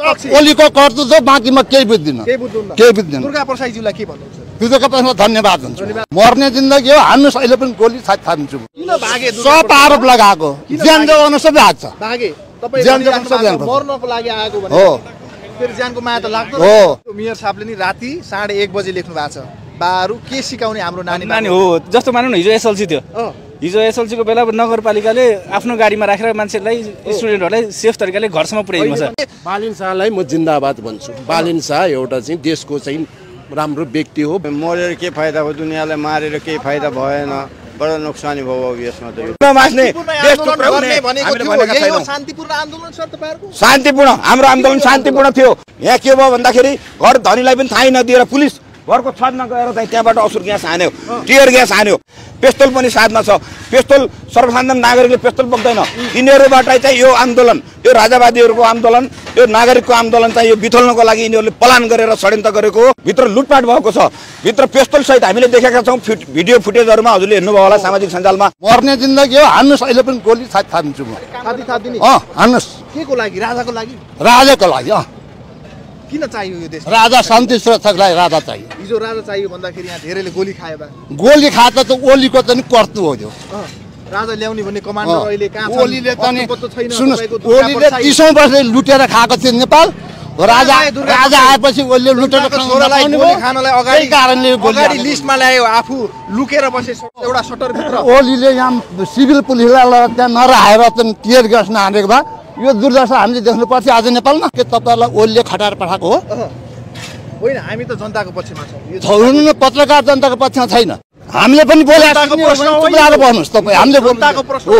ओलीको कर्तुत्व हो, बाँकी म केही बुझ्दिनँ। केही बुझ्दिनँ। दुर्गा प्रसादजीलाई के भन्नुहुन्छ? दुर्गा प्रसादमा धन्यवाद हुन्छु। मर्ने जिन्दगी हो, हान्नुहोस्, अहिले पनि गोली थाप्छु। किन भागे? सब आरोप लगाएको, ज्यान जोगाउन सबै हात छ। भागे तपाईँ मर्नको लागि आएको भने हो, फेरि ज्यानको माया त लाग्दो हो। मेयर साहबले नि राति 1:30 बजे लेख्नु भएको छ, बाहरू के सिकाउने हाम्रो नानी हो। जस्तो मानौँ न, हिजो एसएलसी थियो, हिजो एसएलसी को बेला नगरपालिकाले आफ्नो गाडीमा राखेर मान्छेलाई, स्टुडेन्टहरूलाई सेफ तरिकाले घरसम्म पुर्याइदिनु छ। बालिन शाहलाई म जिन्दाबाद भन्छु। बालिन शाह एउटा चाहिँ देशको चाहिँ राम्रो व्यक्ति हो। मरेर के फाइदा हो, दुनियाँलाई मारेर केही फाइदा भएन, बडा नोक्सानी भयो यसमा त। शान्तिपूर्ण आन्दोलन छ तपाईहरुको? शान्तिपूर्ण, हाम्रो आन्दोलन शान्तिपूर्ण थियो। यहाँ के भयो भन्दाखेरि घर धनीलाई पनि थाहै नदिएर पुलिस घरको छतमा गएर चाहिँ त्यहाँबाट असुर ग्यास हान्यो, टियर ग्यास हान्यो, पिस्तोल पनि साथमा छ। पिस्तोल सर्वसाधारण नागरिकले पिस्तोल बोक्दैन। यिनीहरूबाट चाहिँ यो आन्दोलन, यो राजावादीहरूको आन्दोलन, यो नागरिकको आन्दोलन चाहिँ यो बिथोल्नको लागि यिनीहरूले प्लान गरेर षड्यन्त्र गरेको हो। भित्र लुटपाट भएको छ, भित्र पिस्तोल सहित हामीले देखेका छौँ। भिडियो फुटेजहरूमा हजुरले हेर्नुभयो होला सामाजिक सञ्जालमा। मर्ने जिन्दगी हो, हान्नुहोस्, अहिले पनि गोली थाप्छु म। हान्नुहोस्। के को लागि? राजाको लागि? राजाको लागि। किन चाहियो यो देश? राजा शान्ति सुरक्षाको लागि राजा चाहियो। हिजो राजा चाहियो भन्दाखेरि यहाँ धेरैले गोली खायो बा। गोली खाँदा त ओलीको त नि कर्तु हो त्यो। राजा ल्याउने भन्ने कमान्डर अहिले कहाँ छ? ओलीले त नि सुन्नुहोस्, ओलीले 30औं वर्ष लुटेर खाएको थियो नेपाल। राजा आएपछि ओलीले लुटेर खानलाई अगाडि लिस्टमा ल्यायो, आफू लुकेर बसे एउटा सटर भित्र। ओलीले यहाँ सिभिल पुलिसलाई त्यहाँ नराखेर त टियर ग्यास नहानेको भए यो दुर्दशा हामीले देख्नु पर्थ्यो आज नेपालमा। के तपाईँलाई ओलीले खटाएर पठाएको हो? होइन, हामी त जनताको पक्षमा छौँ। पत्रकार जनताको पक्षमा छैन। हामीले पनि बोलेको भन्नुहोस् तपाईँ। हामीले जनताको प्रश्न हो।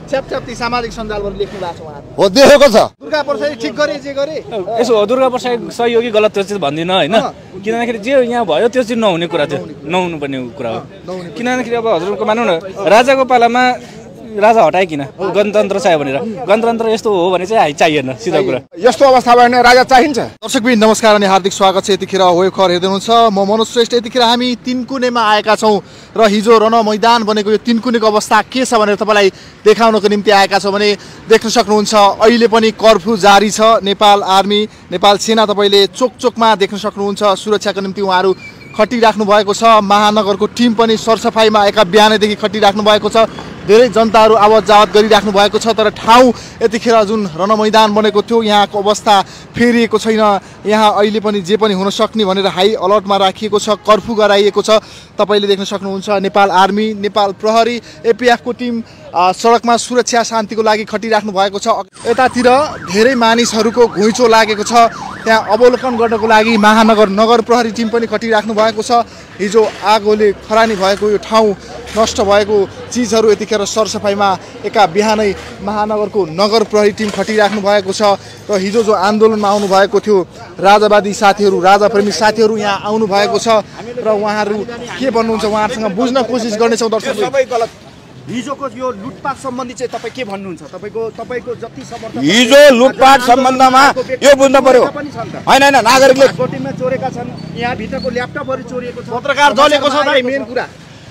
च्यापच्याप्ती सामाजिक सञ्जालबाट लेख्नु भएको छ उहाँहरू। हो, देखेको छ। दुर्गा प्रसाद ठिक गरे जे गरे। यसो हो, दुर्गा प्रसाद सही हो कि गलत त्यो चाहिँ भन्दिनँ होइन, किनभने जे यहाँ भयो त्यो चाहिँ नहुने कुरा थियो, नहुनु पर्ने कुरा हो। किनभने अब हजुरको मानौँ न, राजाको पालामा राजा हटाए किन? गणतन्त्र चाहियो भनेर। गणतन्त्र यस्तो हो भने चाहिँ चाहिएन, सिधा कुरा। यस्तो अवस्था भयो भने राजा चाहिन्छ? दर्शकबिन नमस्कार अनि हार्दिक स्वागत छ। यतिखेर वेब खबर हेर्दै हुनुहुन्छ, म मनोज श्रेष्ठ। यतिखेर हामी तिनकुनेमा आएका छौँ र हिजो रण मैदान बनेको यो तिनकुनेको अवस्था के छ भनेर तपाईँलाई देखाउनको निम्ति आएका छौँ। भने देख्न सक्नुहुन्छ अहिले पनि कर्फ्यू जारी छ। नेपाल आर्मी, नेपाल सेना तपाईँले चोक चोकमा देख्न सक्नुहुन्छ। सुरक्षाको निम्ति उहाँहरू खटिराख्नु भएको छ। महानगरको टिम पनि सरसफाइमा एका बिहानैदेखि खटिराख्नु भएको छ। धेरै जनताहरू आवत जावत गरिराख्नु भएको छ। तर ठाउँ यतिखेर जुन रणमैदान बनेको थियो यहाँको अवस्था फेरिएको छैन। यहाँ अहिले पनि जे पनि हुन सक्ने भनेर हाई अलर्टमा राखिएको छ, कर्फ्यू गराइएको छ। तपाईँले देख्न सक्नुहुन्छ नेपाल आर्मी, नेपाल प्रहरी, एपिएफको टिम सडकमा सुरक्षा शान्तिको लागि खटिराख्नु भएको छ। यतातिर धेरै मानिसहरूको घुइँचो लागेको छ, त्यहाँ अवलोकन गर्नको लागि महानगर नगर प्रहरी टिम पनि खटिराख्नु भएको छ। हिजो आगोले खरानी भएको यो ठाउँ, नष्ट भएको चिजहरू यतिखेर सरसफाइमा एका बिहानै महानगरको नगर प्रहरी टिम खटिराख्नु भएको छ। र हिजो जो आन्दोलनमा आउनु भएको थियो राजावादी साथीहरू, राजाप्रेमी साथीहरू यहाँ आउनु भएको छ र उहाँहरू के भन्नुहुन्छ उहाँहरूसँग बुझ्न कोसिस गर्नेछौँ। दर्शक, हिजोको यो लुटपाट सम्बन्धी चाहिँ तपाईँ के भन्नुहुन्छ? तपाईँको जति समर्थन हिजो लुटपाट सम्बन्धमा यो बुझ्नु पर्यो। होइन होइन, नागरिकले बोटिङमा चोरेका छन्, यहाँ भित्रको ल्यापटपहरू चोरिएको छ, पत्रकार जलेको छ। भाइ मेन कुरा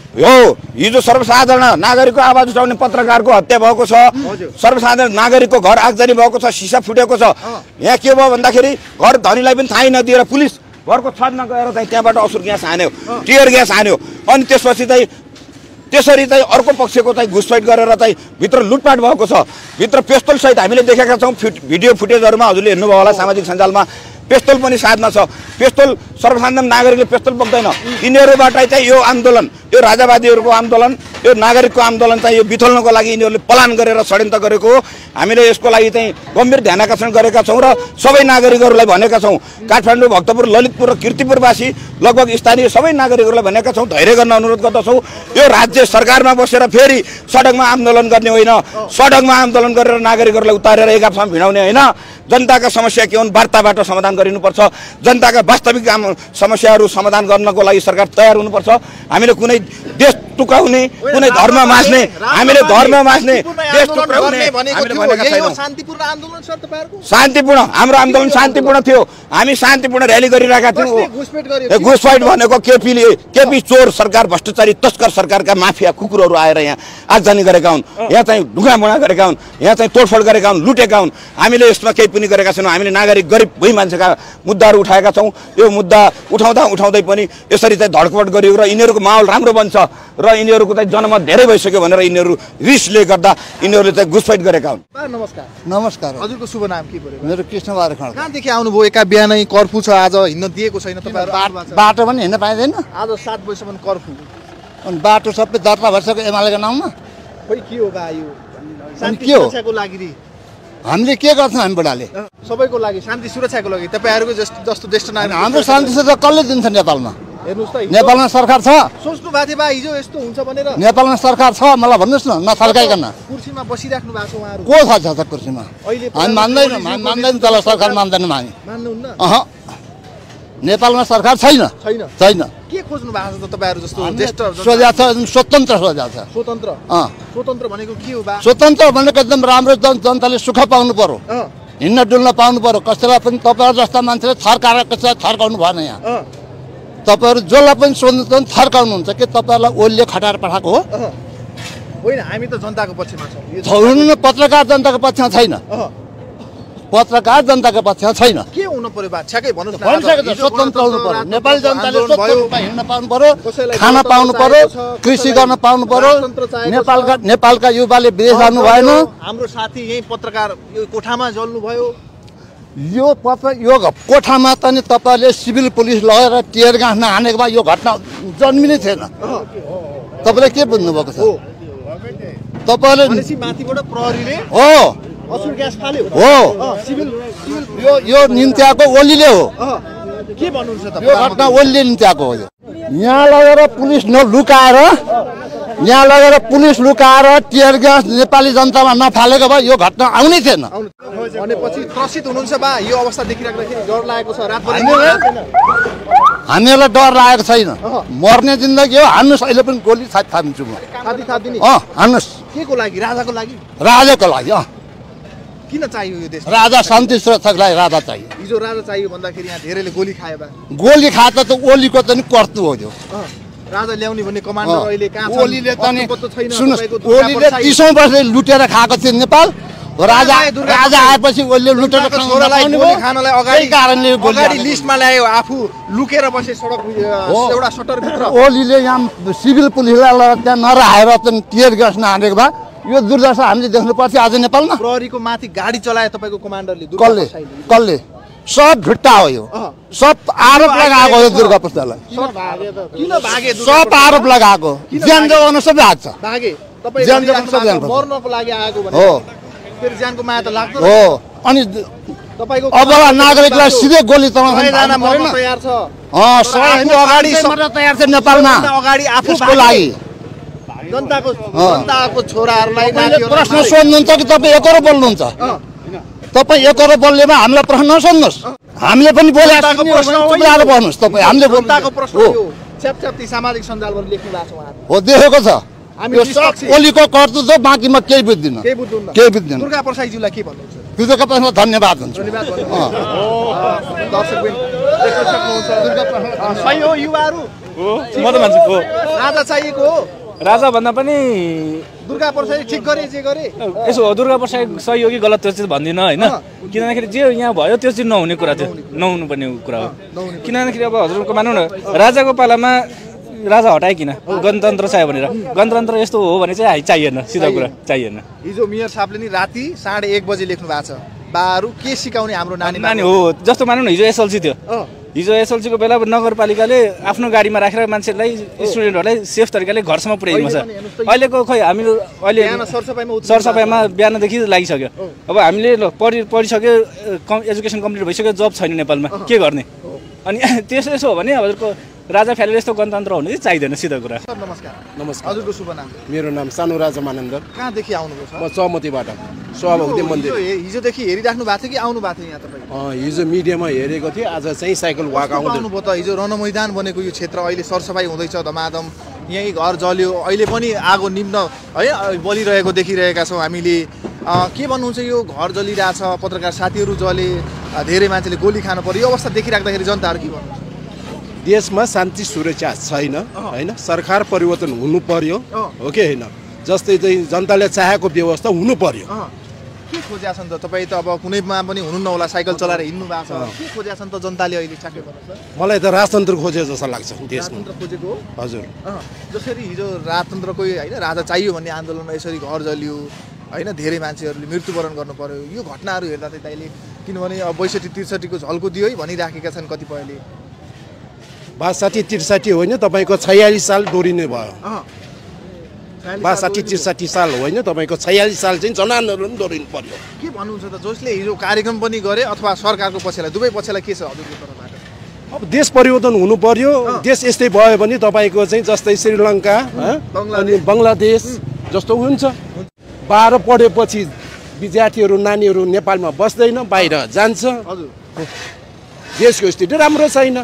हो, हिजो सर्वसाधारण नागरिकको आवाज उठाउने पत्रकारको हत्या भएको छ। सर्वसाधारण नागरिकको घर आगजनी भएको छ, सिसा फुटेको छ। यहाँ के भयो भन्दाखेरि घर धनीलाई पनि थाहै नदिएर पुलिस घरको छतमा गएर चाहिँ त्यहाँबाट असुर ग्यास हान्यो, टियर ग्यास हान्यो। अनि त्यसपछि चाहिँ त्यसरी चाहिँ अर्को पक्षको चाहिँ घुसपैठ गरेर चाहिँ भित्र लुटपाट भएको छ। भित्र पिस्तोल सहित हामीले देखेका छौँ। भिडियो फुटेजहरूमा हजुरले हेर्नुभयो होला सामाजिक सञ्जालमा। पिस्तोल पनि साथमा छ। पिस्तोल सर्वसाधारण नागरिकले पिस्तोल बोक्दैन। यिनीहरूबाट चाहिँ यो आन्दोलन, यो राजावादीहरूको आन्दोलन, यो नागरिकको आन्दोलन चाहिँ यो बिथोल्नको लागि यिनीहरूले प्लान गरेर षड्यन्त्र गरेको हो। हामीले यसको लागि चाहिँ गम्भीर ध्यान आकर्षण गरेका छौँ र सबै नागरिकहरूलाई भनेका छौँ। काठमाडौँ, भक्तपुर, ललितपुर र कीर्तिपुरवासी लगभग स्थानीय सबै नागरिकहरूलाई भनेका छौँ, धैर्य गर्न अनुरोध गर्दछौँ। यो राज्य सरकारमा बसेर फेरि सडकमा आन्दोलन गर्ने होइन, सडकमा आन्दोलन गरेर नागरिकहरूलाई उतारेर एक आपसमा भिडाउने होइन। जनताका समस्या के हुन् वार्ताबाट समाधान गरिनुपर्छ। जनताका वास्तविक समस्याहरू समाधान गर्नको लागि सरकार तयार हुनुपर्छ। हामीले कुनै देश टुकाउने, कुनै धर्म मास्ने, हामीले धर्म मास्ने, देश टुकाउने शान्तिपूर्ण आन्दोलन छ। तपाईहरुको शान्तिपूर्ण, हाम्रो आन्दोलन शान्तिपूर्ण थियो। हामी शान्तिपूर्ण र्याली गरिरहेका थियौँ घुसपेट गर्यो घुसपैठ भनेको केपी चोर सरकार भ्रष्टाचारी तस्कर सरकारका माफिया कुकुरहरू आएर यहाँ आगजनी गरेका हुन् यहाँ चाहिँ ढुङ्गामुढा गरेका हुन् यहाँ चाहिँ तोडफोड गरेका हुन् लुटेका हुन् हामीले यसमा केही पनि गरेका छैनौँ हामीले नागरिक गरिब भुइँ मान्छेका मुद्दाहरू उठाएका छौँ यो मुद्दा उठाउँदै पनि यसरी चाहिँ धडपड गरियो र यिनीहरूको माहौल राम्रो बन्छ र यिनीहरूको चाहिँ जनमत धेरै भइसक्यो भनेर यिनीहरू रिसले गर्दा यिनीहरूले चाहिँ घुसपैठ गरेका हुन् नमस्कार नमस्कार हजुरको शुभ नाम के पर्यो मेरो कृष्णबहादुर खड्का कहाँदेखि आउनुभयो एका बिहानै कर्फ्यू छ आज हिँड्न दिएको छैन तपाईँहरू बाटो पनि हिँड्न पाइँदैन आज 7 बजीसम्म कर्फ्यू अनि बाटो सबै दर्ता भइसक्यो एमालेको नाममा खोइ के हो बा यो शान्ति के हो? सुरक्षाको लागि हामीले के गर्छौँ हामी बुढाले सबैको लागि शान्ति सुरक्षाको लागि तपाईँहरूको जस्तो ज्येष्ठ नागरिक हाम्रो शान्ति सुरक्षा कसले दिन्छ नेपालमा हेर्नुहोस् त नेपालमा सरकार छ सोच्नु भएको थियो बा हिजो यस्तो हुन्छ भनेर नेपालमा सरकार छ मलाई भन्नुहोस् न नथर्काइकन कुर्सीमा बसिराख्नु भएको छ उहाँहरू को छ कुर्सीमा अहिले हामी मान्दैनौँ हामी मान्दैनौँ तल सरकार मान्दैनौँ हामी मान्नुहुन्न अह नेपालमा सरकार छैन छैन छैन के खोज्नु भएको छ त तपाईँहरू जस्तो ज्येष्ठ सोझा छ स्वतन्त्र सोझा छ स्वतन्त्र अँ स्वतन्त्र भनेको के हो बा स्वतन्त्र भनेको एकदम राम्रो जनताले सुख पाउनु पर्यो हिँड्न डुल्न पाउनु पर्यो कसैलाई पनि तपाईँहरू जस्ता मान्छेले थर्काएर कसैलाई थर्काउनु भएन यहाँ तपाईँहरू जसलाई पनि सोध्नु थर्काउनुहुन्छ कि तपाईँहरूलाई ओलीले खटाएर पठाएको हो होइन हामी त जनताको पक्षमा छौँ हुनु पत्रकार जनताको पक्षमा छैन पत्रकार जनताको पक्षमा छैन के हुनु पर्यो बा ठ्याक्कै भन्नुहोस् न भनिसकेको छ स्वतन्त्र हुनु पर्यो नेपाली जनताले स्वतन्त्र रूपमा हिँड्न पाउनु पर्यो खाना पाउनु पर्यो कृषि गर्न पाउनु पर्यो नेपालका युवाले विदेश जानु भएन हाम्रो साथी यही पत्रकार यो कोठामा जल्नु भयो यो कोठामा त नि तपाईँले सिभिल पुलिस लगेर टियर गाँस नहानेको भए यो घटना जन्मिनै थिएन तपाईँले के बुझ्नुभएको छ तपाईँले माथिबाट प्रहरीले हो असुर ग्यास फाल्यो हो सिभिल यो निम्त्याएको ओलीले हो के भन्नुहुन्छ त यो घटना ओलीले निम्त्याएको हो यहाँ लगेर पुलिस लुकाएर टियर ग्यास नेपाली जनतामा नफालेको भए यो घटना आउनै थिएन भनेपछि त्रसित हुनुहुन्छ बा यो अवस्था देखिराख्दाखेरि डर लागेको छ रातभरि हामीहरूलाई डर लागेको छैन मर्ने जिन्दगी हो हान्नुहोस् अहिले पनि गोली थाप्छु म थादिने हान्नुहोस् के को लागि राजाको लागि राजाको लागि किन चाहियो यो देश राजा शान्ति सुरक्षाको लागि राजा चाहियो हिजो राजा चाहियो भन्दाखेरि यहाँ धेरैले गोली खायो बा गोली खाए त ओलीको त नि कर्तु हो त्यो राजा ल्याउने भन्ने कमान्डर अहिले कहाँ छ ओलीले त नि छैन सुन्नुहोस् ओलीले 30औं वर्ष लुटेर खाएको थियो नेपाल राजा आएपछि ओलीले लुटेर खानलाई अगाडि लिस्टमा ल्यायो आफू लुकेर बसे सडक एउटा सटर भित्र ओलीले यहाँ सिभिल पुलिसलाई त्यहाँ नराखेर चाहिँ टियर ग्यास नहानेको भए यो दुर्दशा हामीले देख्नु पर्थ्यो आज नेपालमा प्रहरीको माथि गाडी चलाए तपाईँको कमान्डरले कसले सब भिट्टा हो यो सब आरोप लगाएको हो दुर्गा प्रसादलाई किन भागे सब आरोप लगाएको ज्यान जोगाउन सबै हात छ भागे तपाईँ ज्यान जोगाउन सबै मर्नको लागि आएको भने हो फेरि ज्यानको माया त लाग्छ हो अनि तपाईको अब नागरिकलाई सिधै गोली चलाउन मर्न तयार छ अगाडि तयार छ नेपालमा अगाडि आफूको लागि जनताको छोराहरूलाई प्रश्न सोध्नुहुन्छ कि तपाईँ एकरो बोल्नुहुन्छ तपाईँ एकरो बोल्नेमा हामीलाई प्रश्न नसोध्नुहोस् हामीले पनि बोलेर भन्नुहोस् तपाईँ हामीले जनताको प्रश्न हो छ्यापछ्याप्ती सामाजिक सञ्जालबाट लेख्नु भएको छ उहाँले हो देखेको छ ओलीको कर्तृत्व बाँकी म केही बुझ्दिनँ केही बुझ्दिनँ दुर्गा प्रसादजीलाई के भन्नुहुन्छ दुर्गा प्रसादमा धन्यवाद हुन्छ सही हो युवाहरू म त मान्छु हो राजा चाहिएको हो राजा भन्दा पनि दुर्गा प्रसाद ठिक गरे जे गरे यसो हो दुर्गा प्रसाद सही हो कि गलत त्यो चाहिँ भन्दिनँ होइन किनभने जे यहाँ भयो त्यो चाहिँ नहुने कुरा थियो नहुनुपर्ने कुरा हो किनभने अब हजुरको मानौँ न राजाको पालामा राजा हटाए किन गणतन्त्र चाहियो भनेर गणतन्त्र यस्तो हो भने चाहिँ चाहिएन सिधा कुरा चाहिएन हिजो मेयर साहबले नि राति 1:30 बजे लेख्नु भएको छ बाहरू के सिकाउने हाम्रो नानी हो जस्तो मानौँ न हिजो एसएलसी थियो हिजो एसएलसीको बेला नगरपालिकाले आफ्नो गाडीमा राखेर मान्छेलाई स्टुडेन्टहरूलाई सेफ तरिकाले घरसम्म पुर्याइदिनु छ अहिलेको खै हामीले अहिले सरसफाइमा बिहानदेखि लागिसक्यो अब हामीले पढिसक्यो एजुकेसन कम्प्लिट भइसक्यो जब छैन नेपालमा के गर्ने अनि त्यसो हो भने हजुरको राजा फ्यालेर यस्तो गणतन्त्र हुनु चाहिँ चाहिँदैन सिधा कुरा नमस्कार नमस्कार हजुरको शुभ नाम मेरो नाम सानु राजा मानन्दर कहाँदेखि आउनुभयो म सहमतिबाट सभाभक्ति मन्दिर हिजोदेखि हेरिराख्नु भएको थियो कि आउनु भएको थियो यहाँ तपाईँ हिजो मिडियामा हेरेको थिएँ आज चाहिँ साइकल वाक आउनुभयो त हिजो रणमैदान बनेको यो क्षेत्र अहिले सरसफाइ हुँदैछ धमाधम यहीँ घर जल्यो अहिले पनि आगो निम्न है बलिरहेको देखिरहेका छौँ हामीले के भन्नुहुन्छ यो घर जलिरहेछ पत्रकार साथीहरू जले धेरै मान्छेले गोली खानु पर्यो यो अवस्था देखिराख्दाखेरि जनताहरू के भन्नुहुन्छ देशमा शान्ति सुरक्षा छैन होइन सरकार परिवर्तन हुनु पर्यो हो कि होइन जस्तै चाहिँ जनताले चाहेको व्यवस्था हुनु पर्यो के खोज्या छन् त तपाईँ त अब कुनैमा पनि हुनु नहोला साइकल चलाएर हिँड्नु भएको छ के खोज्या छन् त जनताले अहिले चाके भन्नुहुन्छ मलाई त राजतन्त्र खोजे जस्तो लाग्छ देशमा राजतन्त्र खोजेको हो हजुर जसरी हिजो राजतन्त्रको होइन राजा चाहियो भन्ने आन्दोलनमा यसरी घर जलियो होइन धेरै मान्छेहरूले मृत्युवरण गर्नु पर्यो यो घटनाहरू हेर्दा चाहिँ अहिले किनभने अब 62-63 को झल्को दियो है भनिराखेका छन् कतिपयले 62-63 होइन तपाईँको 46 साल दोहोरिने भयो 62-63 साल होइन तपाईँको 46 साल चाहिँ जनआन्दोलन दोहोरिनु पर्यो के भन्नुहुन्छ त जसले हिजो कार्यक्रम पनि गरे अथवा सरकारको पक्षलाई दुवै पक्षलाई के छ हजुरको तर्फबाट अब देश परिवर्तन हुनु पर्यो देश यस्तै भयो भने तपाईँको चाहिँ जस्तै श्रीलङ्का अनि बङ्गलादेश जस्तो हुन्छ 12 पढेपछि विद्यार्थीहरू नानीहरू नेपालमा बस्दैन बाहिर जान्छ देशको स्थिति राम्रो छैन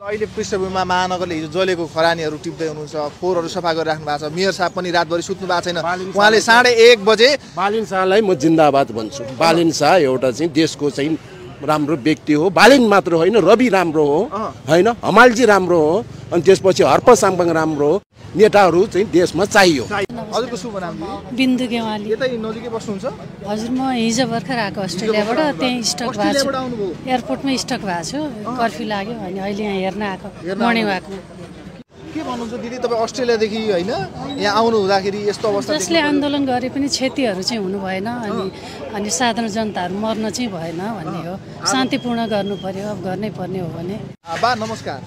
अहिले पृष्ठभूमिमा महानगरले हिजो जलेको खरानीहरू टिप्दै हुनुहुन्छ फोहोरहरू सफा गरिराख्नु भएको छ मेयर साहब पनि रातभरि सुत्नु भएको छैन उहाँले 1:30 बजे बालिन शाहलाई म जिन्दाबाद भन्छु बालिन शाह एउटा चाहिँ देशको चाहिँ राम्रो व्यक्ति हो बालिन मात्र होइन रवि राम्रो हो होइन हमालजी राम्रो हो अनि त्यसपछि हर्प साम्पाङ राम्रो हो नेताहरू चाहिँ देशमा चाहियो हजुरको शुभ नाम बिन्दु गेवाली यतै नजिकै बस्नुहुन्छ हजुर म हिजो भर्खर आएको अस्ट्रेलियाबाट त्यही स्टक भएको छु एयरपोर्टमै स्टक भएको छु कर्फ्यू लाग्यो अनि अहिले यहाँ हेर्न आएको मर्निङ वाकमा के भन्नुहुन्छ दिदी तपाईँ अस्ट्रेलियादेखि होइन यहाँ आउनु हुँदाखेरि यस्तो अवस्था जसले आन्दोलन गरे पनि क्षतिहरू चाहिँ हुनु भएन अनि साधारण जनताहरू मर्न चाहिँ भएन भन्ने हो शान्तिपूर्ण गर्नु पर्यो अब गर्नै पर्ने हो भने बा नमस्कार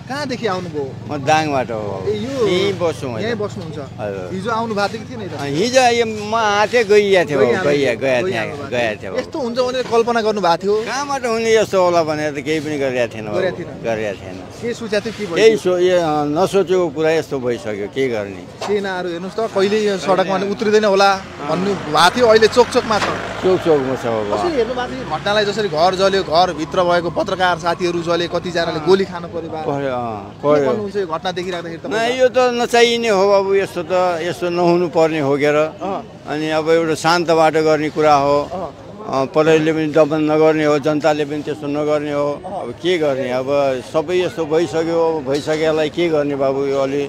कहाँदेखि आउनुभयो म दाङबाट हो यहीँ बस्छु यहीँ बस्नुहुन्छ हिजो आउनु भएको थियो कि नै हिजो म आँटे गइया थियो यस्तो हुन्छ भनेर कल्पना गर्नु भएको थियो कहाँबाट हुने यस्तो होला भनेर त केही पनि गरिरहेको थिएन के सोचेको थियो केही नसोचेको कुरा यस्तो भइसक्यो के गर्ने सेनाहरू हेर्नुहोस् त कहिले सडकमा उत्रिँदैन होला भन्नु भएको थियो अहिले चोकमा छ चोकमा छ कसरी हेर्नु भएको थियो घटनालाई जसरी घर जल्यो घरभित्र भएको पत्रकार साथीहरू जले कतिजनाले गोली खानु पर्यो घटना देखिराख्दाखेरि यो त नचाहिने हो अब यस्तो नहुनु पर्ने हो के र अनि अब एउटा शान्त बाटो गर्ने कुरा हो प्रहरीले पनि दमन नगर्ने हो जनताले पनि त्यस्तो नगर्ने हो अब के गर्ने अब सबै यस्तो भइसकेलाई के गर्ने बाबु यो अलि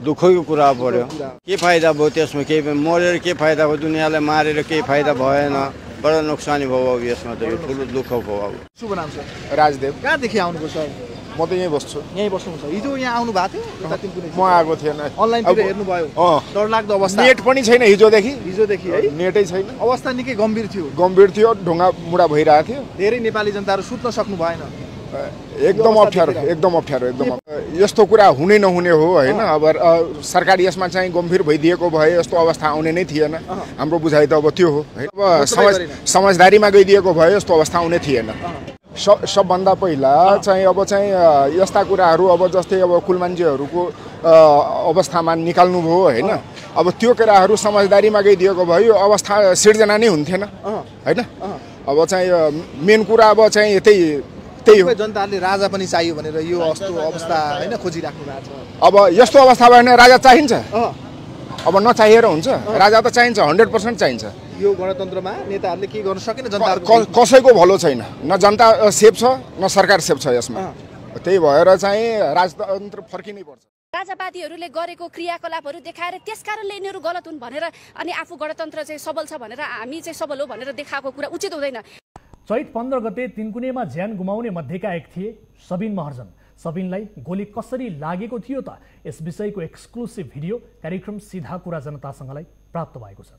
दुःखको कुरा पर्यो के फाइदा भयो त्यसमा केही पनि मरेर के फाइदा भयो दुनियाँलाई मारेर केही फाइदा भएन बडा नोक्सानी भयो अब यसमा त यो ठुलो दुःख भयो अब शुभ नाम छ राजदेव कहाँदेखि आउनुभयो सर म त यहीँ बस्छु यहीँ बस्नुहुन्छ हिजो यहाँ आउनु भएको थियो म आएको थिएन अनलाइनतिर हेर्नुभयो डरलाग्दो अवस्था नेट पनि छैन हिजोदेखि है नेटै छैन अवस्था निकै गम्भीर थियो ढुङ्गा मुढा भइरहेको थियो धेरै नेपाली जनताहरू सुत्न सक्नु भएन एकदम अप्ठ्यारो यस्तो कुरा हुनै नहुने हो होइन अब सरकार यसमा चाहिँ गम्भीर भइदिएको भए यस्तो अवस्था आउने नै थिएन हाम्रो बुझाइ त अब त्यो हो अब समझदारीमा गइदिएको भए यस्तो अवस्था आउने थिएन सबभन्दा पहिला चाहिँ अब चाहिँ यस्ता कुराहरू अब जस्तै अब कुलमान्छेहरूको अवस्थामा निकाल्नुभयो होइन अब त्यो कुराहरू समझदारीमा गइदिएको भए यो अवस्था सिर्जना नै हुन्थेन होइन अब चाहिँ मेन कुरा अब चाहिँ त्यही हो जनताले राजा पनि चाहियो भनेर यो अवस्था होइन खोजिराख्नु भएको छ अब यस्तो अवस्था भयो भने राजा चाहिन्छ अब नचाहिएर हुन्छ राजा त चाहिन्छ 100% चाहिन्छ यो गणतन्त्रमा नेताहरूले के गर्न सकेन जनता कसैको भलो छैन न जनता सेफ छ न सरकार सेफ छ यसमा त्यही भएर चाहिँ राजतन्त्र फर्किनै पर्छ राजावादीहरूले गरेको क्रियाकलापहरू देखाएर त्यसकारणले यिनीहरू गलत हुन् भनेर अनि आफू गणतन्त्र चाहिँ सबल छ भनेर हामी चाहिँ सबल हो भनेर देखाएको कुरा उचित हुँदैन चैत 15 गते तिनकुनेमा ज्यान गुमाउने मध्येका एक थिए सबिन महर्जन सबिनलाई गोली कसरी लागेको थियो त यस विषयको एक्सक्लुसिभ भिडियो कार्यक्रम सीधा कुरा जनतासँगलाई प्राप्त भएको छ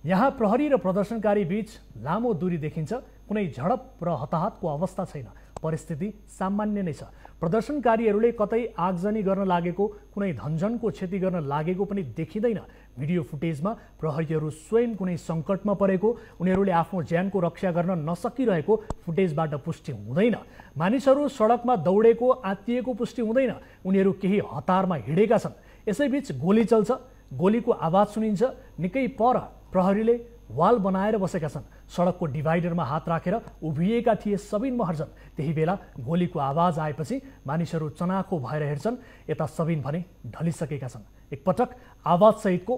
यहाँ प्रहरी र प्रदर्शनकारी बीच लामो दूरी देखिन्छ कुनै झडप र हताहतको अवस्था छैन परिस्थिति सामान्य नै छ प्रदर्शनकारीहरूले कतै आगजनी गर्न लागेको कुनै धनजनको क्षति गर्न लागेको पनि देखिँदैन भिडियो फुटेजमा प्रहरीहरू स्वयं कुनै सङ्कटमा परेको उनीहरूले आफ्नो ज्यानको रक्षा गर्न नसकिरहेको फुटेजबाट पुष्टि हुँदैन मानिसहरू सडकमा दौडेको आत्तिएको पुष्टि हुँदैन उनीहरू केही हतारमा हिँडेका छन् यसैबीच गोली चल्छ गोलीको आवाज सुनिन्छ निकै पर प्रहरीले वाल बनाएर बसेका छन् सडकको डिभाइडरमा हात राखेर उभिएका थिए सबिन महर्जन त्यही बेला गोलीको आवाज आएपछि मानिसहरू चनाखो भएर हेर्छन् यता सबिन भने ढलिसकेका छन् एकपटक आवाज सहितको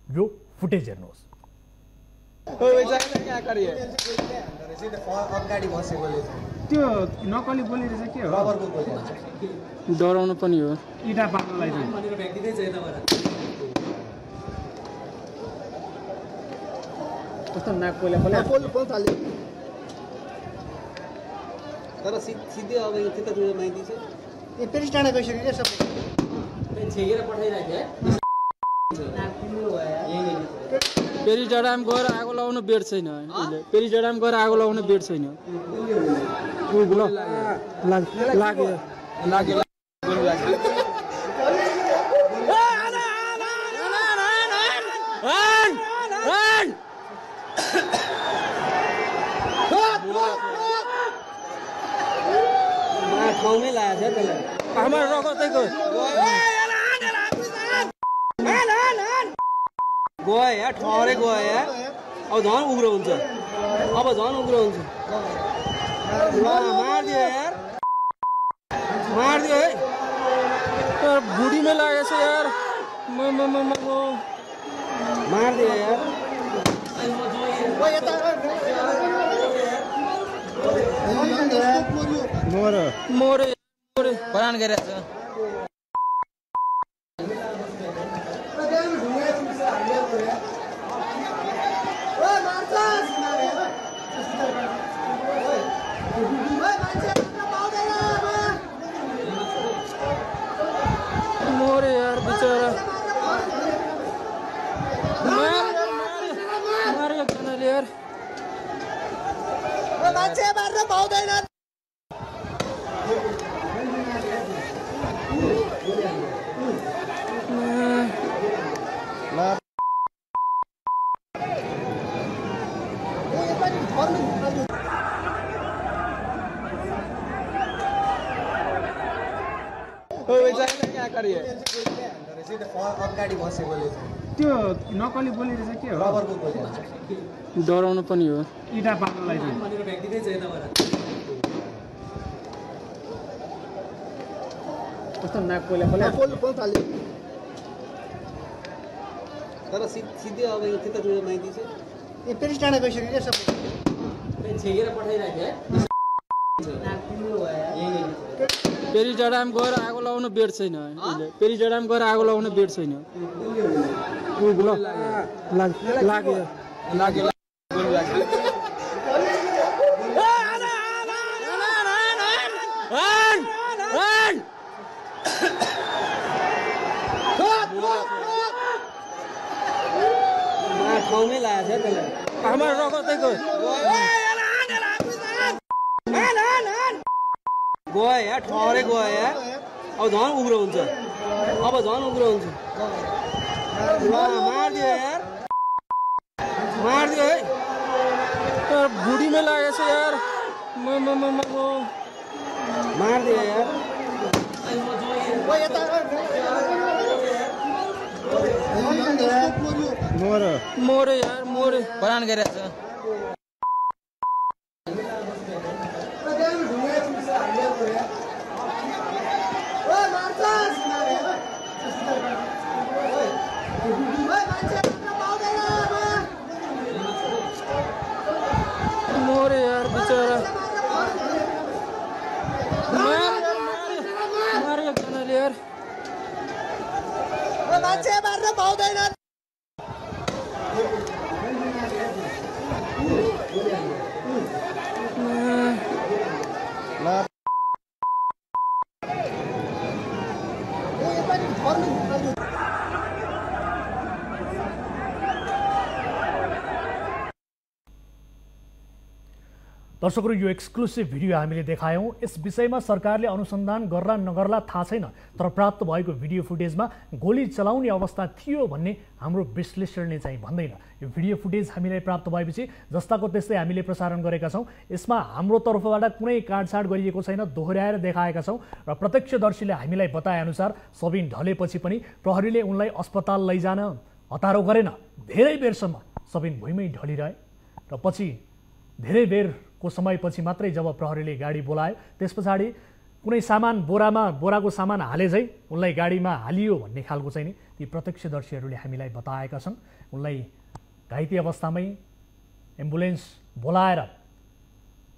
यो फुटेज हेर्नुहोस् त्यो नकली गोली रहेछ के हो डराउनु पनि हो इटा पार्नलाई चाहिँ कस्तो नाक पहिला तर सिधै अब यो त्यतातिर माइती चाहिँ ए पेरिस डाँडा गइसक्यो क्या सबै छेकेर पठाइराख्यो पेरिस डाँडामा गएर आगो लगाउनु बेड छैन अहिले पेरिस डाँडामा गएर आगो लगाउनु बेड छैन लाग्यो ठाउँमै लागेको छ त्यसलाई हाम्रो रगतैको गयो यार ठहरै गयो यार अब झन् उग्रो हुन्छ अब झन् उग्रो हुन्छ मारिदियो यार मारिदियो है बुढीमै लागेको छ यार मारिदियो यार मोरे बयान गरिरहेको छ मोरे यार बेचारा मारेको जनाले यार मान्छे मार्न पाउँदैन त्यो नकली गोली रहेछ के हो डराउनु पनि हो इटा पार्नलाई चाहिँ कस्तो नाक पहिला तर सिधै अब यो त्यतातिर माइती चाहिँ ए पेरिस डाँडा गइसक्यो क्या सबै छेकेर पठाइराख्यो पेरिस डाँडामा गएर आगो लगाउनु बेड छैन अहिले पेरिस डाँडामा गएर आगो लगाउनु बेड छैन लाग्यो ठाउँमै लागेको छ त्यसलाई हाम्रो रगतैको गयो यार ठहरै गयो यार अब झन् उग्रो हुन्छ अब झन् उग्रो हुन्छ मारिदियो यार मारिदियो है बुढीमै लागेको छ यार मारिदियो यार मोरे यार बयान गरिरहेको छ मोरे यार बेचारा मारेको जनाले यार मान्छे मार्न पाउँदैन दर्शकहरू यो एक्सक्लुसिभ भिडियो हामीले देखायौँ। यस विषयमा सरकारले अनुसन्धान गर्ला नगर्ला थाहा छैन, तर प्राप्त भएको भिडियो फुटेजमा गोली चलाउने अवस्था थियो भन्ने हाम्रो विश्लेषणले चाहिँ भन्दैन। यो भिडियो फुटेज हामीलाई प्राप्त भएपछि जस्ताको त्यस्तै हामीले प्रसारण गरेका छौँ। यसमा हाम्रो तर्फबाट कुनै काटछाड गरिएको छैन, दोहोऱ्याएर देखाएका छौँ र प्रत्यक्षदर्शीले हामीलाई बताएअनुसार सबिन ढलेपछि पनि प्रहरीले उनलाई अस्पताल लैजान हतारो गरेन। धेरै बेरसम्म सबिन भुइँमै ढलिरहे र पछि धेरै बेरको समयपछि मात्रै जब प्रहरीले गाडी बोलायो त्यस पछाडि कुनै सामान बोराको सामान हाले चाहिँ उनलाई गाडीमा हालियो भन्ने खालको चाहिँ नि ती प्रत्यक्षदर्शीहरूले हामीलाई बताएका छन्। उनलाई घाइते अवस्थामै एम्बुलेन्स बोलाएर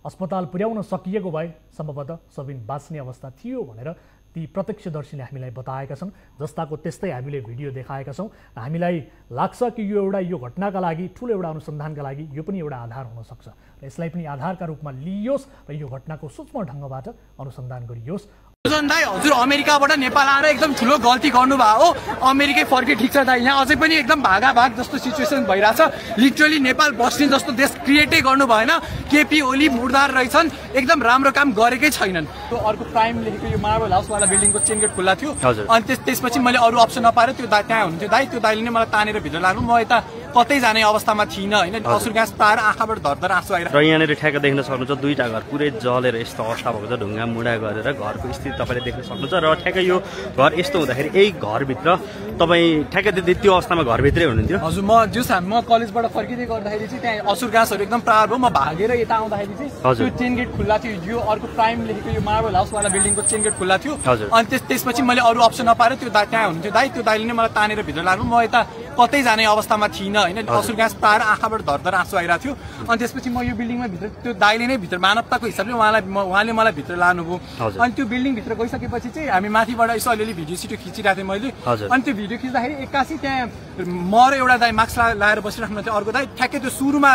अस्पताल पुर्याउन सकिएको भए सम्भवतः सबिन बाँच्ने अवस्था थियो भनेर ती प्रत्यक्षदर्शीले हामीलाई बताएका छन्। जस्ताको त्यस्तै हामीले भिडियो देखाएका छौँ। हामीलाई लाग्छ कि यो घटनाका लागि ठुलो एउटा अनुसन्धानका लागि यो पनि एउटा आधार हुनसक्छ र यसलाई पनि आधारका रूपमा लिइयोस् र यो घटनाको सूक्ष्म ढङ्गबाट अनुसन्धान गरियोस्। दाइ हजुर अमेरिकाबाट नेपाल आएर एकदम ठुलो गल्ती गर्नुभयो हो। अमेरिकै फर्के ठिक छ दाइ, यहाँ अझै पनि एकदम भागाभाग जस्तो सिचुएसन भइरहेछ। लिटरली नेपाल बस्ने जस्तो देश क्रिएटै गर्नु भएन। केपी ओली मुर्दार रहेछन्, एकदम राम्रो काम गरेकै छैनन्। त्यो अर्को प्राइम लेखेको यो मार्बल हाउसवाला बिल्डिङको चेन गेट खुल्ला थियो अनि त्यसपछि मैले अरू अप्सन नपाएर त्यो त्यहाँ हुन्थ्यो दाइ, त्यो दाइले नै मलाई तानेर भित्र लाग्नु। म यता कतै जाने अवस्थामा थिइनँ होइन। असुर ग्यास पाएर आँखाबाट धरधर आँसु आइरहेको। र यहाँनिर ठ्याक्क देख्न सक्नुहुन्छ दुईटा घर पुरै जलेर यस्तो अवस्था भएको छ। ढुङ्गा मुढा गरेर घरको स्थिति तपाईँले देख्न सक्नुहुन्छ। र ठ्याक्कै यो घर यस्तो हुँदाखेरि यही घरभित्र तपाईँ ठ्याक्कै त्यो अवस्थामा घरभित्रै हुनुहुन्थ्यो? हजुर, म कलेजबाट फर्किँदै गर्दाखेरि चाहिँ त्यहाँ असुर ग्यासहरू एकदम प्रार भयो। म भागेर यता आउँदाखेरि चाहिँ त्यो चेन गेट खुल्ला थियो। यो अर्को प्राइम लेखेको यो मार्बल हाउसवाला बिल्डिङको चेन गेट खुल्ला थियो अनि त्यसपछि मैले अरू अप्सन नपाएर त्यो त्यहाँ हुन्थ्यो दाइ, त्यो दाइले नै मलाई तानेर भित्र लाग्नु। म यता कतै जाने अवस्थामा थिइनँ होइन। असुर ग्यास पाएर आँखाबाट धरधर आँसु आइरहेको थियो। अनि त्यसपछि म यो बिल्डिङमा भित्र त्यो दाइले नै भित्र मानवताको हिसाबले उहाँले मलाई भित्र लानुभयो। अनि त्यो बिल्डिङभित्र गइसकेपछि चाहिँ हामी माथिबाट यसो अलिअलि भिडियो सिडियो खिचिरहेको थिएँ मैले। अनि त्यो भिडियो खिच्दाखेरि एक्कासी त्यहाँ म र एउटा दाइ मास्क लगाएर बसिराख्नु थियो, अर्को दाइ ठ्याक्कै त्यो सुरुमा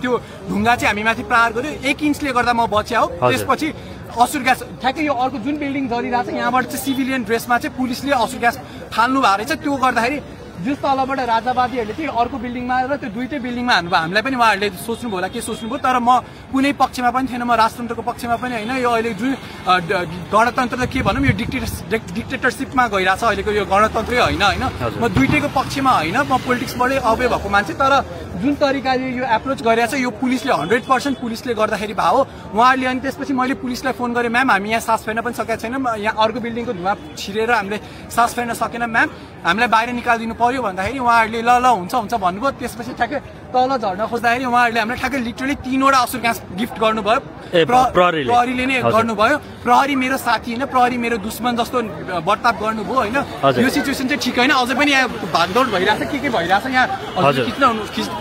त्यो ढुङ्गा चाहिँ हामी माथि प्रहार गर्यो। 1 इन्चले गर्दा म बच्या हो। त्यसपछि असुर ग्यास ठ्याक्कै यो अर्को जुन बिल्डिङ जलिरहेको छ यहाँबाट चाहिँ सिभिलियन ड्रेसमा चाहिँ पुलिसले असुर ग्यास फाल्नु भएको रहेछ। त्यो गर्दाखेरि जुन तलबाट राजावादीहरूले चाहिँ अर्को बिल्डिङमा र त्यो दुईटै बिल्डिङमा हान्नुभयो। हामीलाई पनि उहाँहरूले सोच्नुभयो होला के सोच्नुभयो, तर म कुनै पक्षमा पनि थिएन। म राजतन्त्रको पक्षमा पनि होइन। यो अहिले जुन गणतन्त्र त के भनौँ, यो डिक्टेटरसिपमा गइरहेछ अहिलेको यो गणतन्त्रै होइन होइन। म दुईटैको पक्षमा होइन, म पोलिटिक्सबाटै अवे भएको मान्छे। तर जुन तरिकाले यो एप्रोच गरिरहेछ यो पुलिसले 100% पुलिसले गर्दाखेरि भयो उहाँहरूले। अनि त्यसपछि मैले पुलिसलाई फोन गरेँ, म्याम हामी यहाँ सास फेर्न पनि सकेका छैनौँ, यहाँ अर्को बिल्डिङको धुवा छिरेर हामीले सास फेर्न सकेन म्याम, हामीलाई बाहिर निकालिदिनु पर्यो भन्दाखेरि उहाँहरूले ल हुन्छ भन्नुभयो। त्यसपछि ठ्याक्कै तल झर्न खोज्दाखेरि उहाँहरूले हामीलाई ठ्याक्कै लिटरली 3वटा असुर ग्यास गिफ्ट गर्नुभयो। प्रहरीले नै गर्नुभयो। प्रहरी मेरो साथी होइन, प्रहरी मेरो दुश्मन जस्तो बर्ताव गर्नुभयो होइन। यो सिचुएसन चाहिँ ठिक होइन। अझै पनि यहाँ भागदौड भइरहेछ, के भइरहेछ यहाँ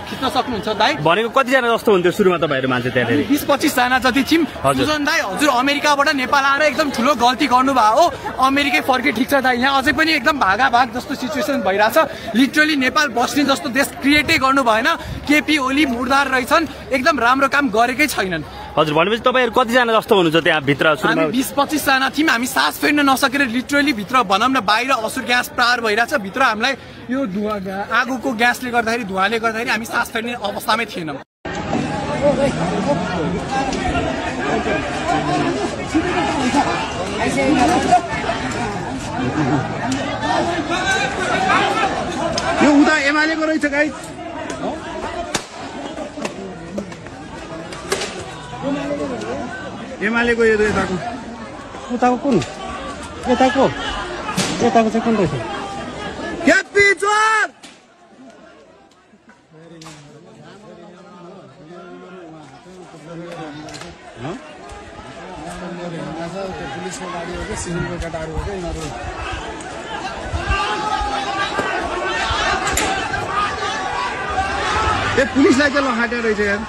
खिच्न सक्नुहुन्छ दाइ? भनेको कतिजना जस्तो हुन्थ्यो सुरुमा तपाईँहरू मान्छे त्यहाँनिर? 20-25 जना जति थियौँ। सुजन दाइ हजुर अमेरिकाबाट नेपाल आएर एकदम ठुलो गल्ती गर्नुभयो हो। अमेरिकै फर्के ठिक छ दाइ, यहाँ अझै पनि एकदम भागाभाग जस्तो सिचुएसन भइरहेछ। लिटरली नेपाल बस्ने जस्तो देश क्रिएटै गर्नु भएन। केपी ओली मुर्दार रहेछन्, एकदम राम्रो काम गरेकै छैनन्। हजुर, भनेपछि तपाईँहरू कतिजना जस्तो हुनुहुन्छ त्यहाँ भित्र? हामी 20-25 जना थियौँ। हामी सास फेर्न नसकेर लिटरली भित्र भनौँ न बाहिर असुर ग्यास प्रहार भइरहेछ। भित्र हामीलाई यो आगोको ग्यासले गर्दाखेरि धुवाले गर्दाखेरि हामी सास फेर्ने अवस्थामै थिएनौँ। यो उता एमालेको रहेछ गाइस। एमालेको यो यताको कुन? यताको चाहिँ कुन रहेछ? क्यापी जोर पुलिसको गाडी हो कि सिभिलको केटाहरू हो कि यिनीहरू? ए पुलिसलाई चाहिँ लखाटे रहेछ यार।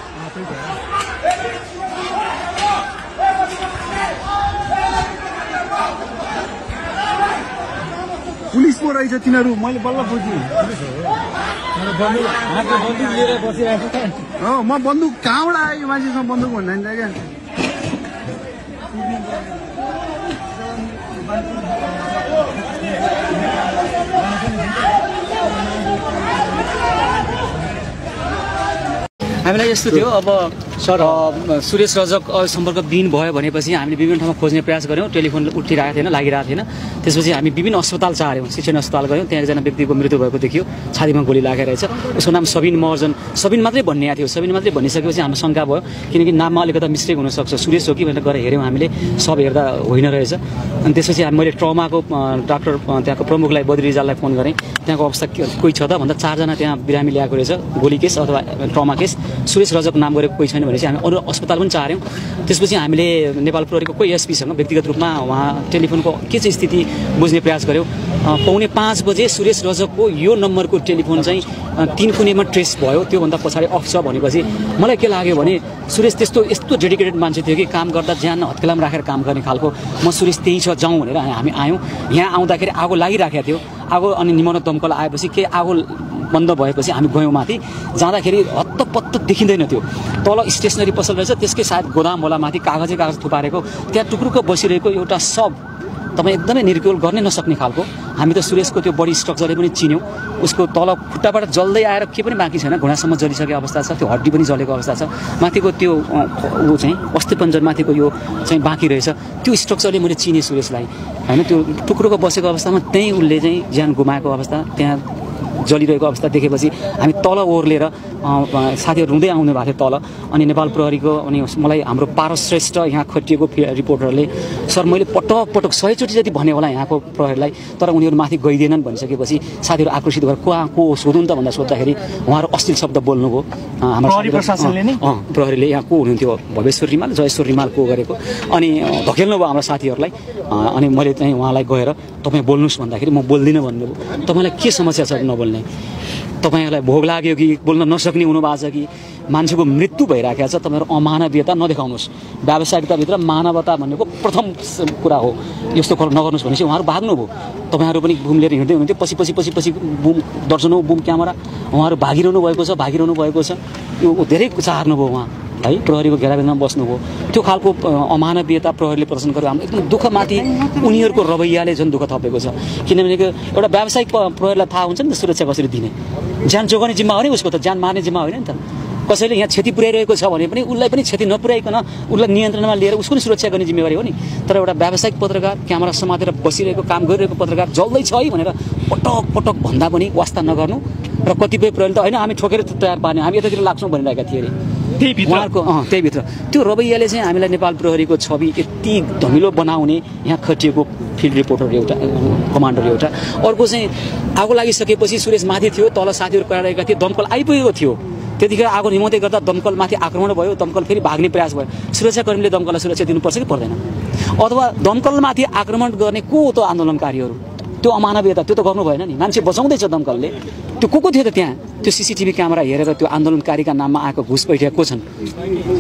पुलिस पो रहेछ तिनीहरू, मैले बल्ल बुझेँ। म बन्दुक कहाँबाट आयो यो मान्छेसँग बन्दुक भन्दा क्या? हामीलाई यस्तो थियो, अब सर सुरेश रजक सम्पर्क विहीन भयो भनेपछि हामीले विभिन्न ठाउँमा खोज्ने प्रयास गऱ्यौँ। टेलिफोन उठिरहेको थिएन, लागिरहेको थिएन। त्यसपछि हामी विभिन्न अस्पताल चाह्यौँ, शिक्षण अस्पताल गयौँ। त्यहाँ एकजना व्यक्तिको मृत्यु भएको देखियो, छातीमा गोली लागेको रहेछ। उसको नाम सबिन महर्जन। सबिन मात्रै भन्ने थियो। सबिन मात्रै भनिसकेपछि हाम्रो शङ्का भयो, किनकि नाममा अलिकता मिस्टेक हुनसक्छ। सुरेश हो कि भनेर गएर हेऱ्यौँ हामीले, सब हेर्दा होइन रहेछ। अनि त्यसपछि मैले ट्रमाको डाक्टर त्यहाँको प्रमुखलाई बद्री रिजाललाई फोन गरेँ। त्यहाँको अवस्था कोही छ त भन्दा 4 जना त्यहाँ बिरामी ल्याएको रहेछ, गोली केस अथवा ट्रमा केस। सुरेश रजक नाम गरेको कोही छैन भनेपछि हामी अरू अस्पताल पनि चाह्यौँ। त्यसपछि हामीले नेपाल प्रहरीको कोही एसपीसँग व्यक्तिगत रूपमा उहाँ टेलिफोनको के चाहिँ स्थिति बुझ्ने प्रयास गऱ्यौँ। 4:45 बजे सुरेश रजकको यो नम्बरको टेलिफोन चाहिँ 3 कुनेमा ट्रेस भयो। त्योभन्दा पछाडि अफ छ भनेपछि मलाई के लाग्यो भने सुरेश यस्तो डेडिकेटेड मान्छे थियो कि काम गर्दा ज्यान हत्केलामा राखेर काम गर्ने खालको। म सुरेश त्यहीँ छ जाउँ भनेर हामी आयौँ। यहाँ आउँदाखेरि आगो लागिराखेको थियो। आगो अनि निमोनो दमकल आएपछि के आगो बन्द भएपछि हामी गयौँ माथि। जाँदाखेरि हत्तपत्त देखिँदैन थियो। तल स्टेसनरी पसल रहेछ, त्यसकै सायद गोदाम होला, माथि कागजै कागज थुपारेको, त्यहाँ टुक्रुक्क बसिरहेको एउटा सब तपाईँ एकदमै निर्क्युल गर्ने नसक्ने खालको। हामी त सुरेशको त्यो बडी स्ट्रक्चरले पनि चिन्यौँ। उसको तल खुट्टाबाट जल्दै आएर के पनि बाँकी छैन, घुँडासम्म जलिसकेको अवस्था छ, त्यो हड्डी पनि जलेको अवस्था छ। माथिको त्यो ऊ चाहिँ अस्थिपञ्जर माथिको यो चाहिँ बाँकी रहेछ। त्यो स्ट्रक्चरले मैले चिनेँ सुरेशलाई होइन। त्यो टुक्रोको बसेको अवस्थामा त्यहीँ उसले चाहिँ ज्यान गुमाएको अवस्था, त्यहाँ जलिरहेको अवस्था देखेपछि हामी तल ओर्लेर साथीहरू रुँदै आउनु भएको थियो तल। अनि नेपाल प्रहरीको अनि मलाई हाम्रो पारस श्रेष्ठ यहाँ खटिएको रिपोर्टरले सर मैले पटक 100 चोटि जति भने होला यहाँको प्रहरीलाई, तर उनीहरू माथि गइदिएनन् भनिसकेपछि साथीहरू आक्रोशित भएर को सोधौँ त भन्दा सोद्धाखेरि उहाँहरू अश्लील शब्द बोल्नुभयो। हाम्रो प्रशासनले नै प्रहरीले यहाँ को हुनुहुन्थ्यो भवेश्वर रिमाल, जयेश्वर रिमाल को गरेको, अनि धकेल्नु भयो हाम्रो साथीहरूलाई। अनि मैले चाहिँ उहाँलाई गएर तपाईँ बोल्नुहोस् भन्दाखेरि म बोल्दिनँ भन्नुभयो। तपाईँलाई के समस्या छ नबोल्ने? तपाईँहरूलाई भोग लाग्यो कि बोल्न नसक्ने हुनुभएको छ कि मान्छेको मृत्यु भइराखेको छ? तपाईँहरू अमानवीयता नदेखाउनुहोस्। व्यावसायिकताभित्र मानवता भनेको प्रथम कुरा हो। यस्तो नगर्नुहोस् भनेपछि उहाँहरू भाग्नुभयो। तपाईँहरू पनि बुम लिएर हिँड्दै हुनुहुन्थ्यो, पछि बुम दर्जनौँ बुम क्यामेरा उहाँहरू भागिरहनु भएको छ। यो धेरै चाहनुभयो उहाँ है, प्रहरीको घेराबेरमा बस्नुभयो। त्यो खालको अमानवीयता प्रहरीले प्रदर्शन गर्यो। हाम्रो एकदम दुःखमाथि उनीहरूको रवैयाले झन् दुःख थपेको छ। किनभने एउटा व्यावसायिक प्रहरीलाई थाहा हुन्छ नि त सुरक्षा कसरी दिने। ज्यान जोगाउने जिम्मा हो नि उसको, त ज्यान मार्ने जिम्मा होइन नि त। कसैले यहाँ क्षति पुर्याइरहेको छ भने पनि उसलाई पनि क्षति नपुर्याइकन उसलाई नियन्त्रणमा लिएर उसको पनि सुरक्षा गर्ने जिम्मेवारी हो नि। तर एउटा व्यावसायिक पत्रकार क्यामेरा समातेर बसिरहेको काम गरिरहेको पत्रकार जल्दै छ है भनेर पटक भन्दा पनि वास्ता नगर्नु। र कतिपय प्रहरीले त होइन हामी ठोकेर तयार पार्ने, हामी यतातिर लाग्छौँ भनिरहेका थिए अरे। उहाँहरूको त्यहीभित्र त्यो रवैयाले चाहिँ हामीलाई नेपाल प्रहरीको छवि यति धमिलो बनाउने यहाँ खटिएको फिल्ड रिपोर्टर एउटा, कमान्डर एउटा। अर्को चाहिँ आगो लागिसकेपछि सुरेश माथि थियो, तल साथीहरू कराइरहेका थिए, दमकल आइपुगेको थियो। त्यतिखेर आगो निमाउँदै गर्दा दमकलमाथि आक्रमण भयो। दमकल फेरि भाग्ने प्रयास भयो। सुरक्षाकर्मीले दमकललाई सुरक्षा दिनुपर्छ कि पर्दैन? अथवा दमकलमाथि आक्रमण गर्ने को त आन्दोलनकारीहरू? त्यो अमानवीयता त्यो त गर्नु भएन नि। मान्छे बचाउँदैछ दमकलले, त्यो को थियो त त्यहाँ? त्यो सीसीटीभी क्यामेरा हेरेर त्यो आन्दोलनकारीका नाममा आएको घुसपैठिया को छन्?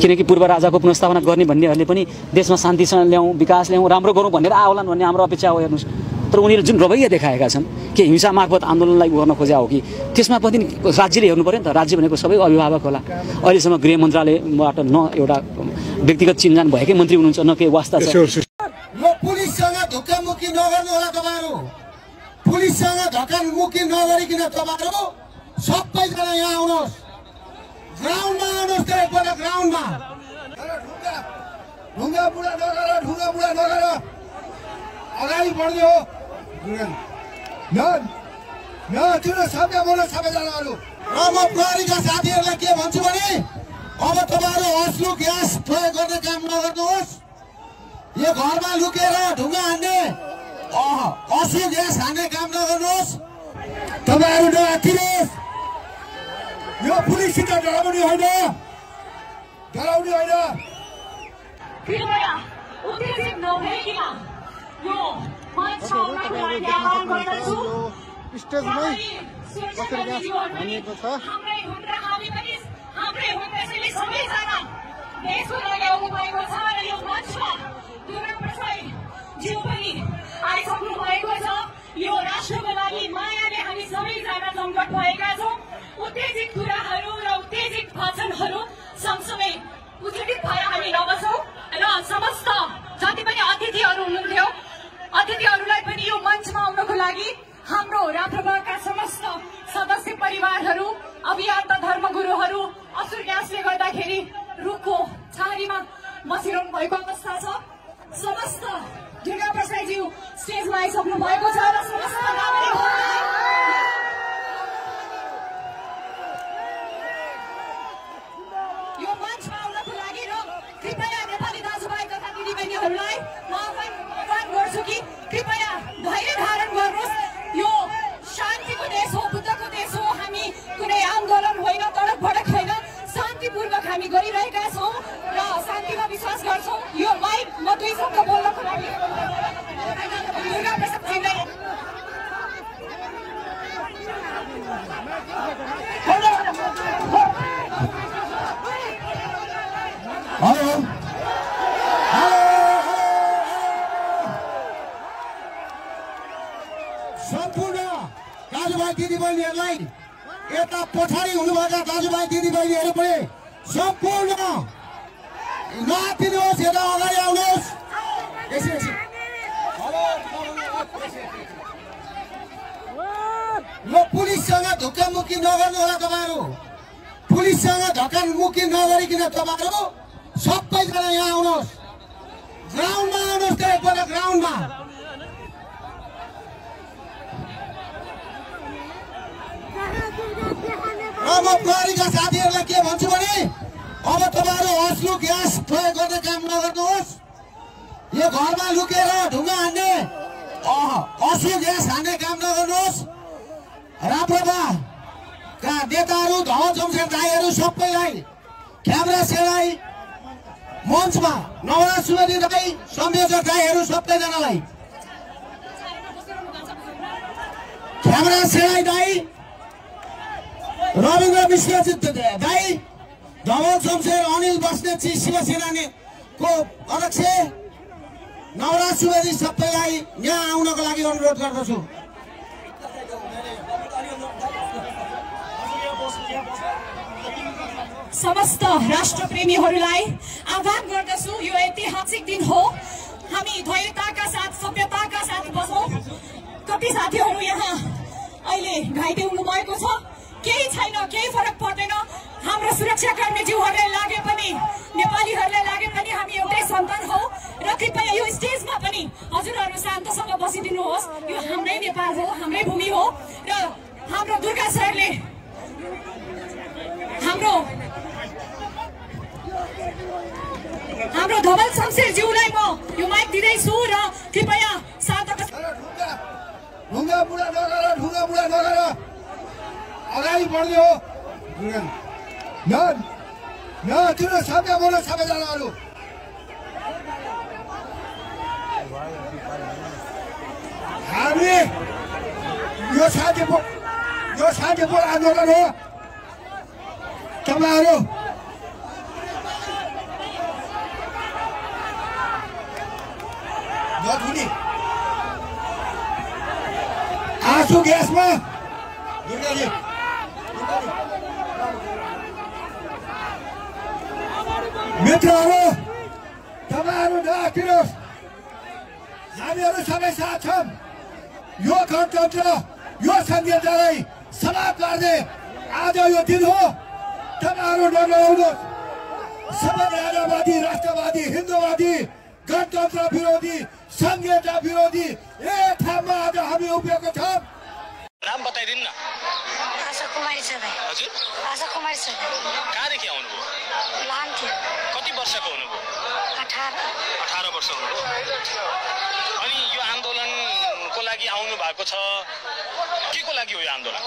किनकि पूर्व राजाको पुनर्स्थापना गर्ने भन्नेहरूले पनि देशमा शान्तिसँग ल्याउँ, विकास ल्याउँ, राम्रो गरौँ भनेर आउलान् भन्ने हाम्रो अपेक्षा हो। हेर्नुहोस्, तर उनीहरूले जुन रवैया देखाएका छन् कि हिंसा मार्फत आन्दोलनलाई गर्न खोज्या हो कि, त्यसमा पनि राज्यले हेर्नु पऱ्यो नि त। राज्य भनेको सबै अभिभावक होला। अहिलेसम्म गृह मन्त्रालयबाट न एउटा व्यक्तिगत चिन्जान भएकै मन्त्री हुनुहुन्छ, न केही वास्ता छ। पुलिससँग धक्कामुक्की नगर्नु होला तपाईँहरू। पुलिससँग धक्कामुक्की नगरिकन तपाईँहरू सबैजना यहाँ आउनुहोस्, ग्राउन्डमा आउनुहोस्। त एकपल्ट ग्राउन्डमा ढुङ्गा बुढा नगर अगाडि बढ्ने हो। सबैजनाहरू र म प्रहरीका साथीहरूलाई के भन्छु भने अब तपाईँहरू अश्रु ग्यास प्रयोग गर्ने काम नगर्नुहोस्। यो घरमा लुकेर ढुङ्गा हान्ने, अश्रु ग्यास हान्ने काम नगर्नुहोस्। तपाईँहरू नआत्तिनुहोस्। यो पुलिससित डराउने होइन। कृपया उत्तेजित नभइकन यो मञ्चमा उभिएर आह्वान गर्दछु। स्टेजमै अश्रु ग्यास हानिएको छ। हाम्रै हुन् र हामी पनि हाम्रै हुन्, त्यसैले सबैजना देशको लागि आउनु भएको छ। र यो मञ्चमा दुर्गा प्रसादज्यू पनि आइसक्नु भएको छ। यो राष्ट्रको लागि मायाले हामी सबैजना जमघट भएका छौँ। उत्तेजित कुराहरू र उत्तेजित वचनहरू सँगसँगै उत्तेजित भएर हामी नबसौँ। र समस्त जति पनि अतिथिहरू हुनुहुन्थ्यो, अतिथिहरूलाई पनि यो मञ्चमा आउनको लागि हाम्रो राप्रपाका समस्त सदस्य परिवारहरू, अभियन्ता धर्मगुरुहरू अश्रु ग्यासले गर्दाखेरि रुखको छारीमा बसिरहनु भएको अवस्था छ। समस्त दुर्गा प्रसादज्यू स्टेजमा आइसक्नु भएको छ र समस्त नागरिकहरूलाई यो मञ्चमा आउनको लागि र कृपया नेपाली दाजुभाइ तथा दिदीबहिनीहरूलाई म आह्वान गर्छु कि कृपया धैर्य धारण गर्नुहोस्। यो शान्तिको देश हो, बुद्धको देश हो। हामी कुनै आन्दोलन होइन, तडक भडक होइन, शान्तिपूर्वक हामी गरिरहेका छौँ। शब्द बोल्नको लागि दुर्गा प्रसादजीलाई हेलो सम्पूर्ण दाजुभाइ दिदीबहिनीहरूलाई यता पछाडि हुनुभएका दाजुभाइ दिदीबहिनीहरू पनि सम्पूर्ण नआत्तिनुहोस्, यता अगाडि आउनुहोस्। ल पुलिससँग धक्कामुक्की नगर्नु होला तपाईँहरू। पुलिससँग धक्कामुक्की नगरिकन तपाईँहरू सबैजना यहाँ आउनुहोस्, ग्राउन्डमा आउनुहोस्। त एकपल्ट ग्राउन्डमा अब प्रहरीका साथीहरूलाई के भन्छु भने अब तपाईँहरू अश्रु ग्यास प्रयोग गर्ने काम नगर्नुहोस्। यो घरमा लुकेर ढुङ्गा हान्ने अश्रु ग्यास हान्ने काम नगर्नुहोस्। राप्रपाका नेताहरू धवल शमशेर दाईहरू सबैलाई क्यामेरा सेनाई मञ्चमा नवराज सुवेदी दाई संयोजक दाईहरू सबैजनालाई क्यामेरा सेनाई दाई रविन्द्र मिश्रजित दाई धवल शमशेर अनिल बस्नेतजी शिवसेनाको अध्यक्ष नवराज सुवेदी सबैलाई यहाँ आउनको लागि अनुरोध गर्दछु। समस्त राष्ट्रप्रेमीहरूलाई आह्वान गर्दछु, यो ऐतिहासिक दिन हो। हामी धैर्यताका साथ सभ्यताका साथ बसौँ। कति साथीहरू यहाँ अहिले घाइते हुनुभएको छ, केही छैन, केही फरक पर्दैन। हाम्रो सुरक्षाकर्मीज्यूहरूलाई लागे पनि नेपालीहरूलाई लागे पनि हामी एउटै सन्तान हौ र कृपया यो स्टेजमा पनि हजुरहरू शान्तसँग बसिदिनुहोस्। यो हाम्रै नेपाल हो, हाम्रै भूमि हो र हाम्रो दुर्गा सरले हाम्रो धवल शमशेरज्यूलाई म यो माइक दिँदैछु र कृपया शान्त ढुङ्गा बुढा नगर अगाडि बढ्ने हो। तिम्रो सबै बोल्नु सबैजनाहरू। हामी यो शान्तिपूर्ण आन्दोलन हो। तपाईँहरू आँसु ग्यासमा मित्रहरू तपाईँहरू नआत्तिनुहोस्, हामीहरू सबै साथ छौँ। यो गणतन्त्र यो संहितालाई समाप्त गर्ने आज यो दिन हो। तपाईँहरू नडराउनुहोस्। समाजवादी, राष्ट्रवादी, हिन्दूवादी, गणतन्त्र विरोधी, संहिता विरोधी एक ठाउँमा आज हामी उभिएको छौँ। नाम बताइदिनु न। आशा कुमारी छेत्री। हजुर? आशा कुमारी छेत्री। कहाँदेखि आउनुभयो? लान्थ्यो। कति वर्षको हुनुभयो? 18 वर्ष हुनुभयो। अनि यो आन्दोलनको लागि आउनु भएको छ, के को लागि हो यो आन्दोलन?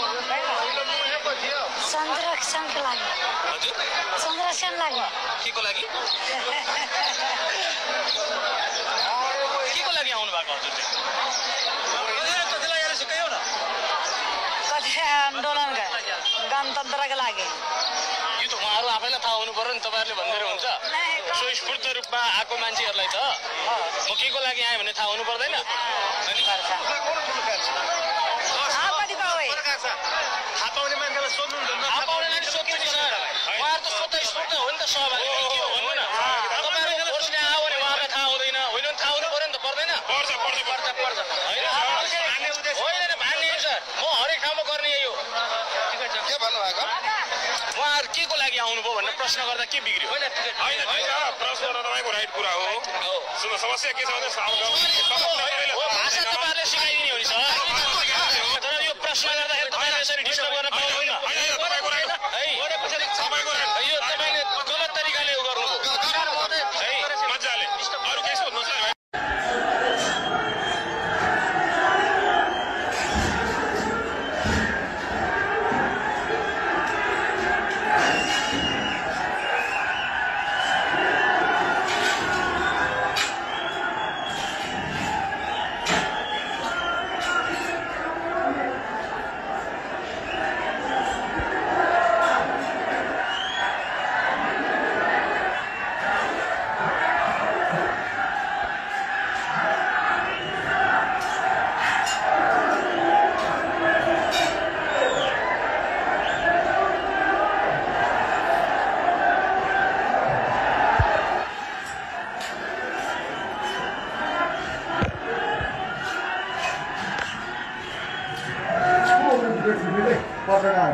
संरक्षणको लागि। हजुर? संरक्षण लागि। के को लागि? के को लागि आउनु भएको हजुर चाहिँ? आन्दोलनका गणतन्त्रका लागि। यो त उहाँहरू आफैलाई थाहा हुनु पर्यो नि, तपाईँहरूले भन्दै हुन्छ। स्वस्फूर्त रूपमा आएको मान्छेहरूलाई त म के को लागि आएँ भन्ने थाहा हुनु पर्दैन? थाहा पाउने मान्छेलाई सोध्नुहुन्छ? थाहा पाउने मान्छे सोध्नुहुन्छ सर, उहाँहरू त स्वतस्फूर्त हो नि त सहभागी। के हो भन्नु न, तपाईँहरू फोर्सले आयो भने उहाँहरूलाई थाहा हुँदैन, होइन थाहा हुनु पर्यो नि त, पर्दैन? पर्छ होइन मान्ने सर, म हरेक ठाउँमा गर्ने यही हो। के भन्नुभएको? उहाँहरू के को लागि आउनुभयो भनेर प्रश्न गर्दा के बिग्रियो? होइन प्रश्न गर्दा तपाईँको राइट कुरा हो। समस्या के छ भने भाषा तपाईँहरूले सिकाइदिने हो नि सर, तर यो प्रश्न गर्दाखेरि तपाईँले यसरी डिस्टर्ब गर्न पाउनुहुन्न। यो तपाईँले गलत तरिकाले उ गर्नुभयो। मजाले अरू के सोध्नुहोस् न। पत्रकार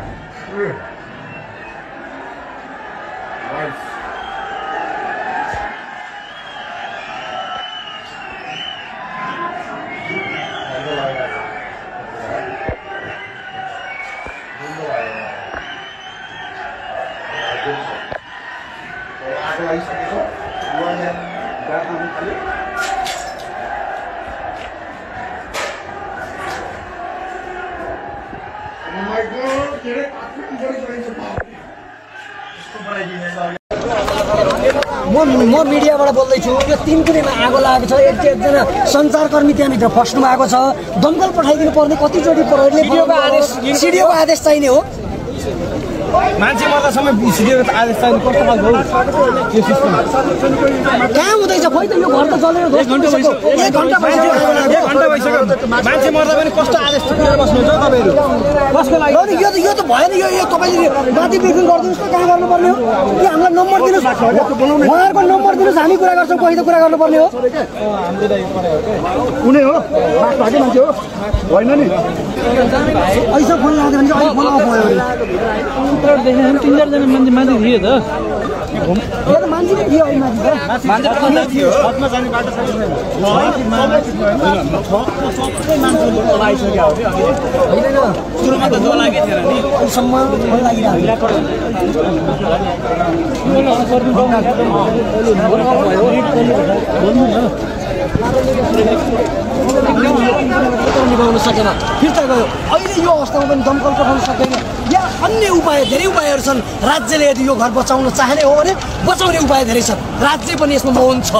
म मिडियाबाट बोल्दैछु। यो 3 कुनेमा आगो लागेको छ। एकजना सञ्चारकर्मी त्यहाँभित्र फस्नु भएको छ। दमकल पठाइदिनु पर्ने कतिचोटि प्रहरीले सिडिओको आदेश चाहिने हो। मान्छे मर्दासम्म सिडिओको आदेश चाहिने कस्तो खालको यो सिस्टम कहाँ हुँदैछ? खोइ त यो घर त चलेर 1 घण्टा भइसक्यो। मान्छे मर्दा पनि कस्तो आदेश दिएर बस्नुहुन्छ तपाईहरु? कसको लागि? यो त भएन। यो तपाईले माथि ब्रिफिङ गरिदिनुस् त कहाँ गर्नुपर्ने हो? कि हामीलाई नम्बर दिनुस्, उहाँहरुको नम्बर दिनुस्, हामी कुरा गर्छौँ। कोही त कुरा गर्नुपर्ने हो। हामीले दाइ परेको के कुनै हो बाटो मान्छे हो होइन नि। ऐसा फोन लाग्यो भने चाहिँ फोन अफ भयो अरे। देखेन 3-4 जना मान्छे माथि थियो त। यो त मान्छे नै थियो अहिले माथि त। मान्छे कता थियो? छतमा जाने बाटो छैन। मान्छेले लागिसक्यो हो नि अहिले। हैन सुरुमा त जो लागेको थिएन नि। अहिलेसम्म फोन लागिरहेको निभाउन सकेन, फिर्ता गयो। अहिले यो अवस्थामा पनि दमकल पठाउन सकेन। या अन्य उपाय, धेरै उपायहरू छन्। राज्यले यदि यो घर बचाउन चाहने हो भने बचाउने उपाय धेरै छन्। राज्य पनि यसमा मौन छ।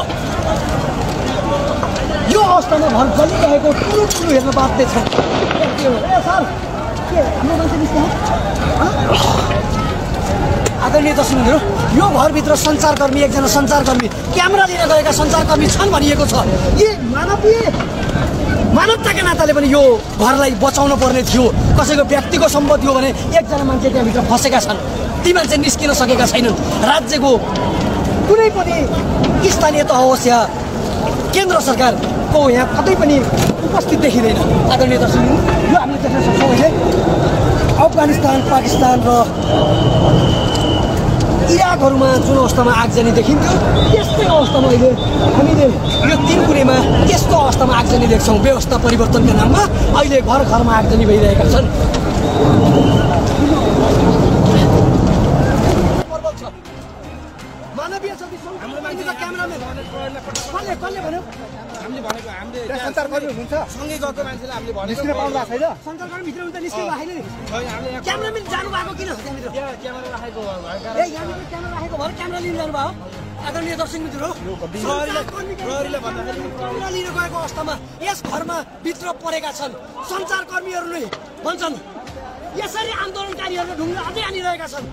यो अवस्थामा घर चलिरहेको ठुलो हेर्न बाध्य छ। आदरणीय दर्शकहरू, यो घरभित्र सञ्चारकर्मी, एकजना सञ्चारकर्मी, क्यामेरा लिन गएका सञ्चारकर्मी छन् भनिएको छ। यी मानवताका नाताले पनि यो घरलाई बचाउन पर्ने थियो। कसैको व्यक्तिको सम्पत्ति हो भने एकजना मान्छे त्यहाँभित्र फसेका छन्। ती मान्छे निस्किन सकेका छैनन्। राज्यको कुनै पनि स्थानीय तह होस् या केन्द्र सरकारको यहाँ कतै पनि उपस्थित देखिँदैन। आदरणीय दर्शकहरू, यो हामीले देख्न सक्छौँ अहिले अफगानिस्तान, पाकिस्तान र इराकहरूमा जुन अवस्थामा आगजनी देखिन्थ्यो त्यस्तै अवस्थामा अहिले हामीले यो 3 कुनेमा त्यस्तो अवस्थामा आगजनी देख्छौँ। व्यवस्था परिवर्तनका नाममा अहिले घर घरमा आगजनी भइरहेका छन्। मानवीय क्यामेराम्यान कसले भन्यो? हामीले भनेको हामीले सञ्चारकर्मी हुनुहुन्छ सँगै गएको मान्छेले हामीले भनेको निस्किन पाउँदा छैन। सञ्चारकर्मी भित्र हुन्छ निस्किनु भएको छैन नि। क्यामेराम्यान जानु भएको किन? त्यहाँभित्र क्यामेरा राखेको यहाँभित्र क्यामेरा राखेको भएर क्यामेरा लिन जानुभयो। आदरणीय दर्शक मित्रहरू, प्रहरीले भन्दाखेरि क्यामेरा लिन गएको अवस्थामा यस घरमा भित्र परेका छन्। सञ्चारकर्मीहरूले भन्छन् यसरी आन्दोलनकारीहरूले ढुङ्गा अझै हानिरहेका छन्।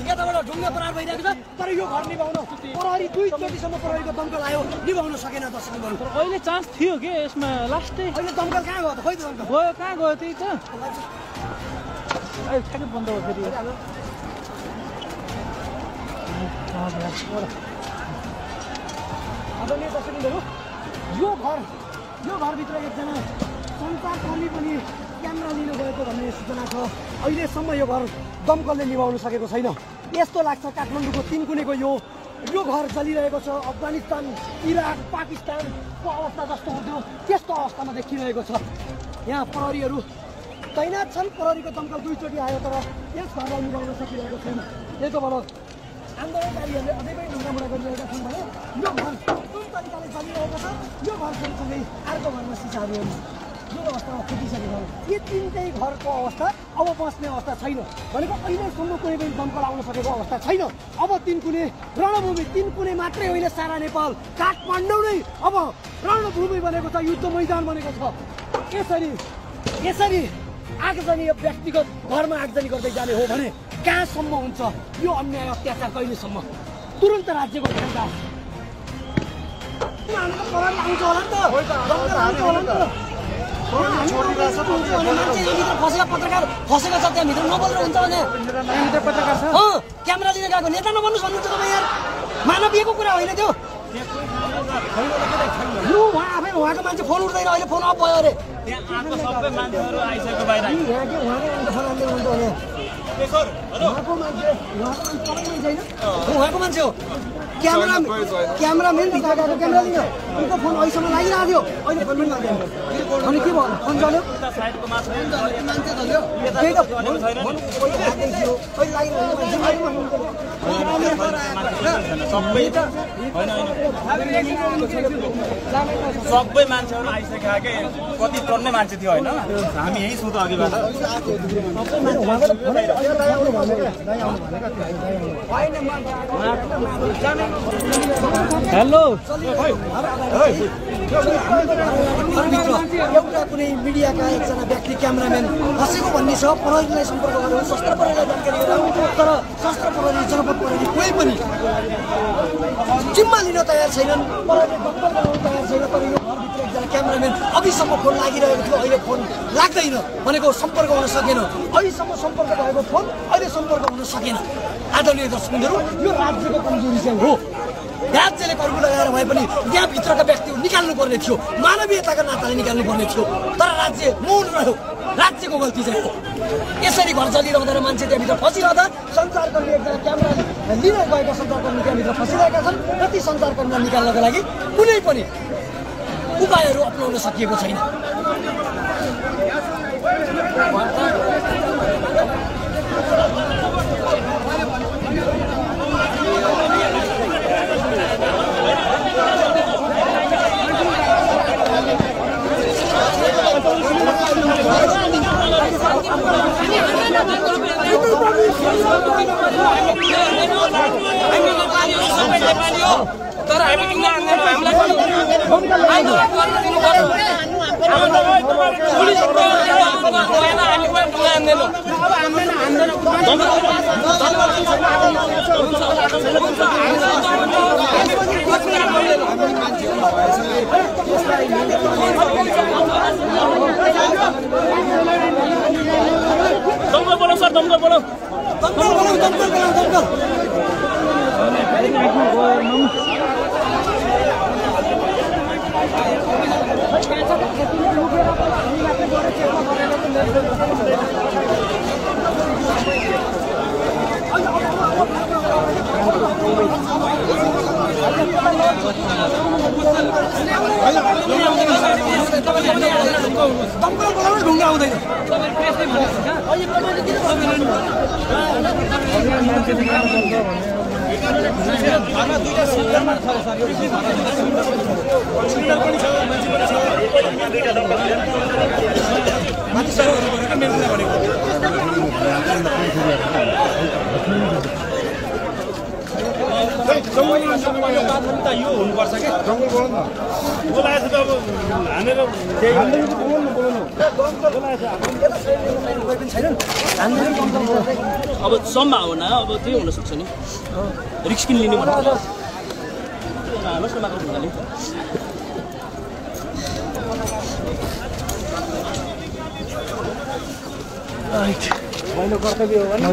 यताबाट ढुङ्गा प्रहार भइरहेको छ। तर यो घर निभाउन प्रहरी 2 चोटिसम्म प्रहरीको दमकल आयो, निभाउन सकेन। दर्शकहरू, अहिले चान्स थियो के यसमा? लास्टै अहिले दमकल कहाँ गयो त? खोइ दमकल गयो कहाँ गयो? त्यही त अहिले ठ्याक्कै बन्द भयो फेरि। आदरणीय दर्शकहरू, यो घरभित्र एकजना सञ्चारकर्मी पनि क्यामेरा लिन गएको भन्ने सूचना छ। अहिलेसम्म यो घर दमकलले निभाउन सकेको छैन। यस्तो लाग्छ काठमाडौँको 3 कुनेको यो घर चलिरहेको छ। अफगानिस्तान, इराक, पाकिस्तानको अवस्था जस्तो हुन्थ्यो त्यस्तो अवस्थामा देखिरहेको छ। यहाँ प्रहरीहरू तैनात छन्। प्रहरीको दमकल 2 चोटि आयो तर यस घरलाई निभाउन सकिरहेको छैन। त्यही भएर आन्दोलनकारीहरूले अझै पनि ढुङ्गामुढा गरिरहेका छन् भने यो घर जुन तरिकाले चलिरहेको छ यो घर सँगसँगै अर्को घरमा सिसाहरू जुन अवस्थामा फुटिसकेको छ। यो 3टै घरको अवस्था अब बस्ने अवस्था छैन। भनेको अहिलेसम्म कुनै पनि दमकल आउन सकेको अवस्था छैन। अब 3 कुने रणभूमि, 3 कुने मात्रै होइन सारा नेपाल, काठमाडौँ नै अब रणभूमि बनेको छ, युद्ध मैदान बनेको छ। यसरी आगजनी व्यक्तिगत घरमा आगजनी गर्दै जाने हो भने कहाँसम्म हुन्छ यो अन्याय अत्याचार? कहिलेसम्म? तुरन्त राज्यको ध्यान आउँछ होला नि त। फसेका पत्रकार फसेको छ त्यहाँभित्र, नबोलेर हुन्छ भने क्यामेरा लिन गएको नेता नबन्नुहोस् भन्नुहुन्छ तपाईँ। यार मानवीयको कुरा होइन त्यो। उहाँ आफै तपाईँ उहाँको मान्छे फोन उठ्दैन अहिले फोन अफ भयो अरे सबै मान्छेहरू आइसकेको बाहिर यहाँ के उहाँकै मान्छे फोन आउँदै हुन्छ भने उहाँको मान्छे उहाँको मान्छे हो क्यामेराम्यान गएको क्यामेरा लिन उनको फोन अहिलेसम्म लागिरहेको थियो अहिले फोन पनि लाग्दैन अनि के भयो फोन चल्यो मान्छे चल्यो त्यही त फोन थियो अहिले सबै मान्छेहरू आइसकेका के कति टन्ने मान्छे थियो होइन हामी यही छु त अघिबाट हेलो एउटा कुनै मिडियाका एकजना व्यक्ति क्यामेराम्यान फसेको भन्ने छ प्रहरीलाई सम्पर्क गरेर सशस्त्र प्रहरीलाई जानकारी गराउनु तर सशस्त्र प्रहरी जनपद प्रहरी कोही पनि जिम्मा लिन तयार छैनन् प्रहरीले वक्तव्य गराउन तयार छैन तर यो घरभित्र एकजना क्यामेराम्यान अघिसम्म फोन लागिरहेको थियो अहिले फोन लाग्दैन भनेको सम्पर्क हुन सकेन अहिलेसम्म सम्पर्क भएको फोन अहिले सम्पर्क हुन सकेन आदरणीय दर्शकहरू यो राज्यको कमजोरी चाहिँ हो राज्यले कर्फ्यू लगाएर भए पनि त्यहाँभित्रका व्यक्ति निकाल्नु पर्ने थियो मानवीयताका नाताले निकाल्नु पर्ने थियो तर राज्य मौन रह्यो राज्यको गल्ती चाहिँ हो यसरी घर चलिरहँदा र मान्छे त्यहाँभित्र फसिरहँदा सञ्चारकर्मी एकजना क्यामेरा लिन गएका सञ्चारकर्मी त्यहाँभित्र फसिरहेका छन् र ती सञ्चारकर्मीलाई निकाल्नको लागि कुनै पनि उपायहरू अपनाउन सकिएको छैन तर हामी किन आन्दैन हामीलाई आन्दोलन गर्न दिनुपर्छ पुलिस भएन हामी पनि आन्दैन दमकल बोलो सर दमकल बोलो ढुङ्गा आउँदैन यो हुनुपर्छ कि बोलाएछ त अब हानेर अब सम्भावना अब त्यही हुनसक्छ नि रिस्क किन लिने भन्नु हाल्नुहोस् न मात्र ढुङ्गाले मैले कर्तव्य हो भने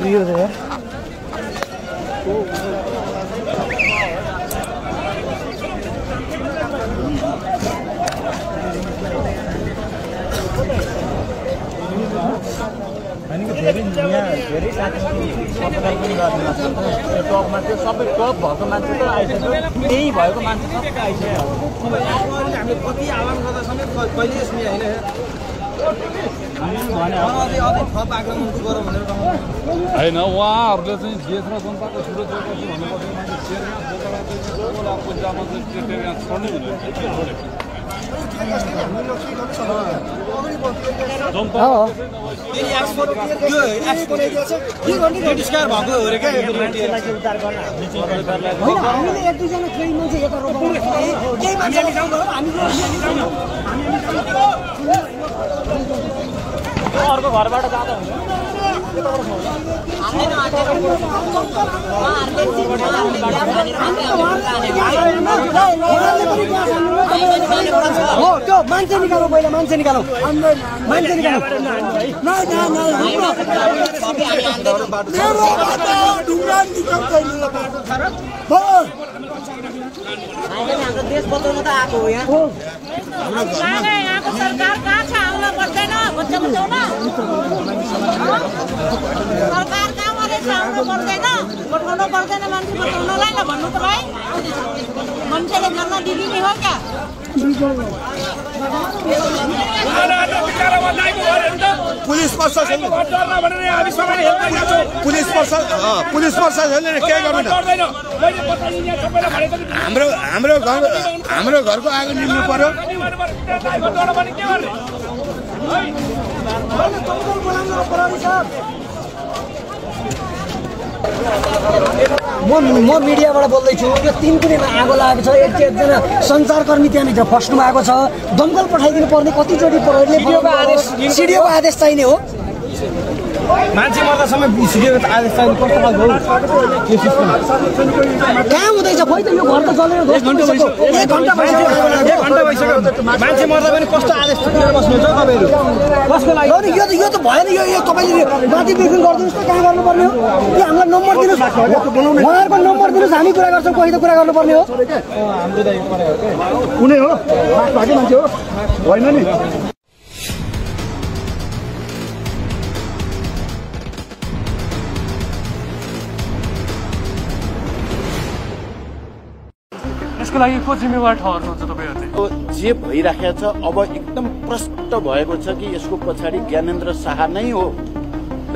धेरै साथीहरू पत्रकार पनि गर्नु टकमा त्यो सबै टप भएको मान्छे त आइसक्यो त्यही भएको मान्छे सबै आइसक्यो हामीले कति आह्वान गर्दा समेत कहिले सुने होइन उहाँहरूले चाहिँ देश र जनताको सुरक्षापछि भन्नुपर्छ मान्छे शेरमा पन्जाबमा चाहिँ छोड्नै हुँदैन अर्को घरबाट जाँदा हुन्छ हो त्यो यो मान्छे निकालौ पहिला मान्छे निकालौ मान्छे निकालौ देश बचाउन त आएको हो यहाँ यहाँको सरकार कहाँ छ आउन पर्दैन बच्चा बचाउन सरकार कहाँमा रहेछ आउनु पर्दैन बचाउनु पर्दैन मान्छे बचाउनलाई न भन्नु त भाइ मान्छेले जन्म दिदिने हो क्या पुलिस प्रशासनले के गर्नु हाम्रो घरको आगो निम्नु पर्यो म मिडियाबाट बोल्दैछु यो 3 कुनेमा आगो लागेको छ एकजना सञ्चारकर्मी त्यहाँभित्र फस्नु भएको छ दमकल पठाइदिनु पर्ने कतिचोटि प्रहरीले सिडिओको आदेश चाहिने हो मान्छे मर्दासम्म सिडिओको आदेश चाहिने कस्तो खालको हो कहाँ हुँदैछ खोइ त यो घर त जलेर 1 घण्टा भइसक्यो मान्छे मर्दा पनि कस्तो आदेश लिएर बस्नुहुन्छ तपाईहरु कसको लागि यो त भएन यो तपाईले माथि ब्रिफिङ गरिदिनुस् त कहाँ गर्नुपर्ने हो कि हामीलाई नम्बर दिनुस् उहाँहरुको नम्बर दिनुस् हामी कुरा गर्छौं कोही त कुरा गर्नुपर्ने हो हाम्रो त यो परे हो के कुनै हो भागे मान्छे हो होइन नि यसको लागि को जिम्मेवार ठहर्नुहुन्छ तपाईहरुले जे भइराखेको छ अब एकदम प्रष्ट भएको छ कि यसको पछाडि ज्ञानेन्द्र शाह नै हो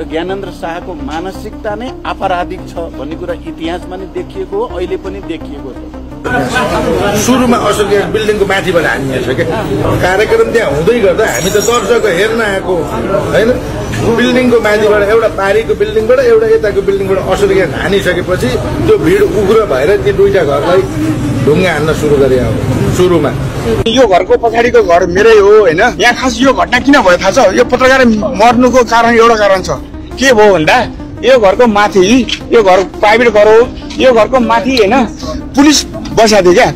र ज्ञानेन्द्र शाहको मानसिकता नै आपराधिक छ भन्ने कुरा इतिहासमा नै देखिएको हो अहिले पनि देखिएको छ सुरुमा असोसिएट बिल्डिङको माथिबाट हानिएको छ क्या कार्यक्रम त्यहाँ हुँदै गर्दा हामी त दर्शक हेर्न आएको हैन बिल्डिङको माथिबाट एउटा पारीको बिल्डिङबाट एउटा यताको बिल्डिङबाट असोसिएट हानिसकेपछि त्यो भिड उग्र भएर ती दुईटा घरलाई ढुङ्गा हान्न सुरु गरे अब सुरुमा यो घरको पछाडिको घर मेरै हो हैन यहाँ खास यो घटना किन भयो थाहा छ यो पत्रकार मर्नुको कारण एउटा कारण छ के भयो भन्दा यो घरको माथि यो घर प्राइभेट घर हो यो घरको माथि हैन पुलिस बसेको थियो क्या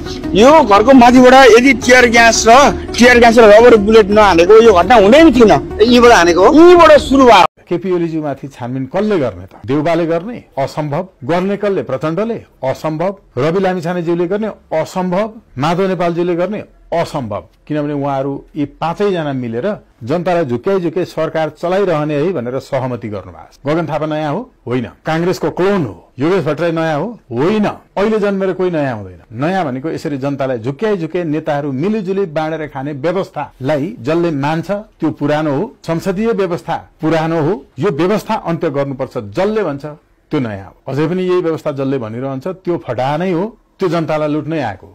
यो घरको माथिबाट यदि टियर ग्यास र रबर बुलेट नहानेको यो घटना हुँदै नै थिएन यहीबाट हानेको हो यहीबाट सुरु भयो केपी ओलीज्यूमाथि छानबिन कसले गर्ने त देउबाले गर्ने असम्भव गर्ने कसले प्रचण्डले असम्भव रवि लामिछानेज्यूले गर्ने असम्भव माधव नेपालज्यूले गर्ने असम्भव किनभने उहाँहरू यी 5 जना मिलेर जनतालाई झुक्याइ सरकार चलाइरहने है भनेर सहमति गर्नुभएको छ गगन थापा नयाँ हो होइन कांग्रेसको क्लोन हो योगेश भट्टराई नयाँ हो होइन अहिले जन्मेर कोही नयाँ हुँदैन नयाँ भनेको यसरी जनतालाई झुक्याइ नेताहरू मिलिजुली बाँडेर खाने व्यवस्थालाई जसले मान्छ त्यो पुरानो हो संसदीय व्यवस्था पुरानो हो यो व्यवस्था अन्त्य गर्नुपर्छ जसले भन्छ त्यो नयाँ हो अझै पनि यही व्यवस्था जसले भनिरहन्छ त्यो फटा नै हो त्यो जनतालाई लुट्नै आएको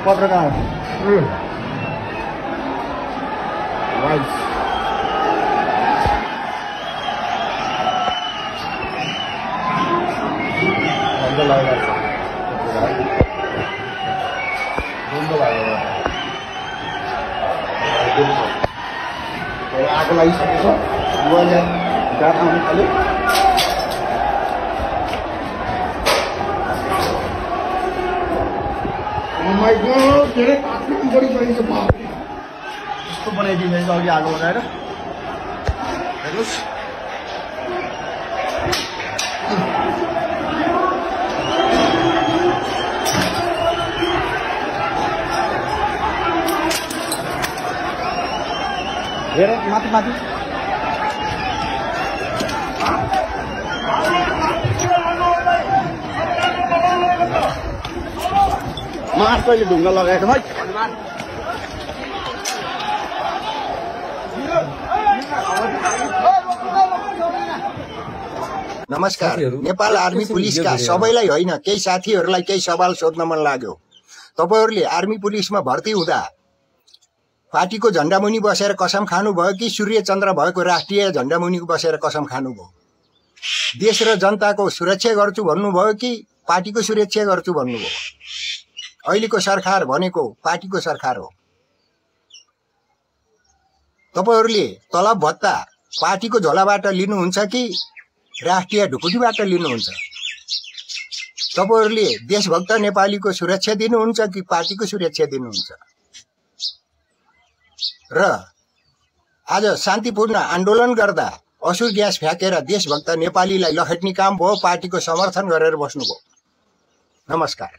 पत्रकार आगो लागिसकेको छ गाड आउनु थाल्यो धेरै बढी बढी यस्तो बनाइदिँदैछ अघि आगो लगाएर हेर्नुहोस् कहिले ढुङ्गा लगाएको है नमस्कार। नेपाल आर्मी पुलिसका सबैलाई होइन, केही साथीहरूलाई केही सवाल सोध्न मन लाग्यो। तपाईहरुले आर्मी पुलिसमा भर्ती हुँदा पार्टीको झण्डा मुनि बसेर कसम खानुभयो कि सूर्य चन्द्र भएको राष्ट्रिय झण्डा मुनि बसेर कसम खानुभयो? देश र जनताको सुरक्षा गर्छु भन्नुभयो कि पार्टीको सुरक्षा गर्छु भन्नुभयो? अहिलेको सरकार भनेको पार्टीको सरकार हो। तपाईहरुले तलब भत्ता पार्टीको झोलाबाट लिनुहुन्छ कि राष्ट्रिय ढुकुटीबाट लिनुहुन्छ? तपाईहरुले देशभक्त नेपालीको सुरक्षा दिनुहुन्छ कि पार्टीको सुरक्षा दिनुहुन्छ? र आज शान्तिपूर्ण आन्दोलन गर्दा असुर ग्यास फ्याँकेर देशभक्त नेपालीलाई लखेट्ने काम भयो, पार्टीको समर्थन गरेर बस्नुभयो। नमस्कार।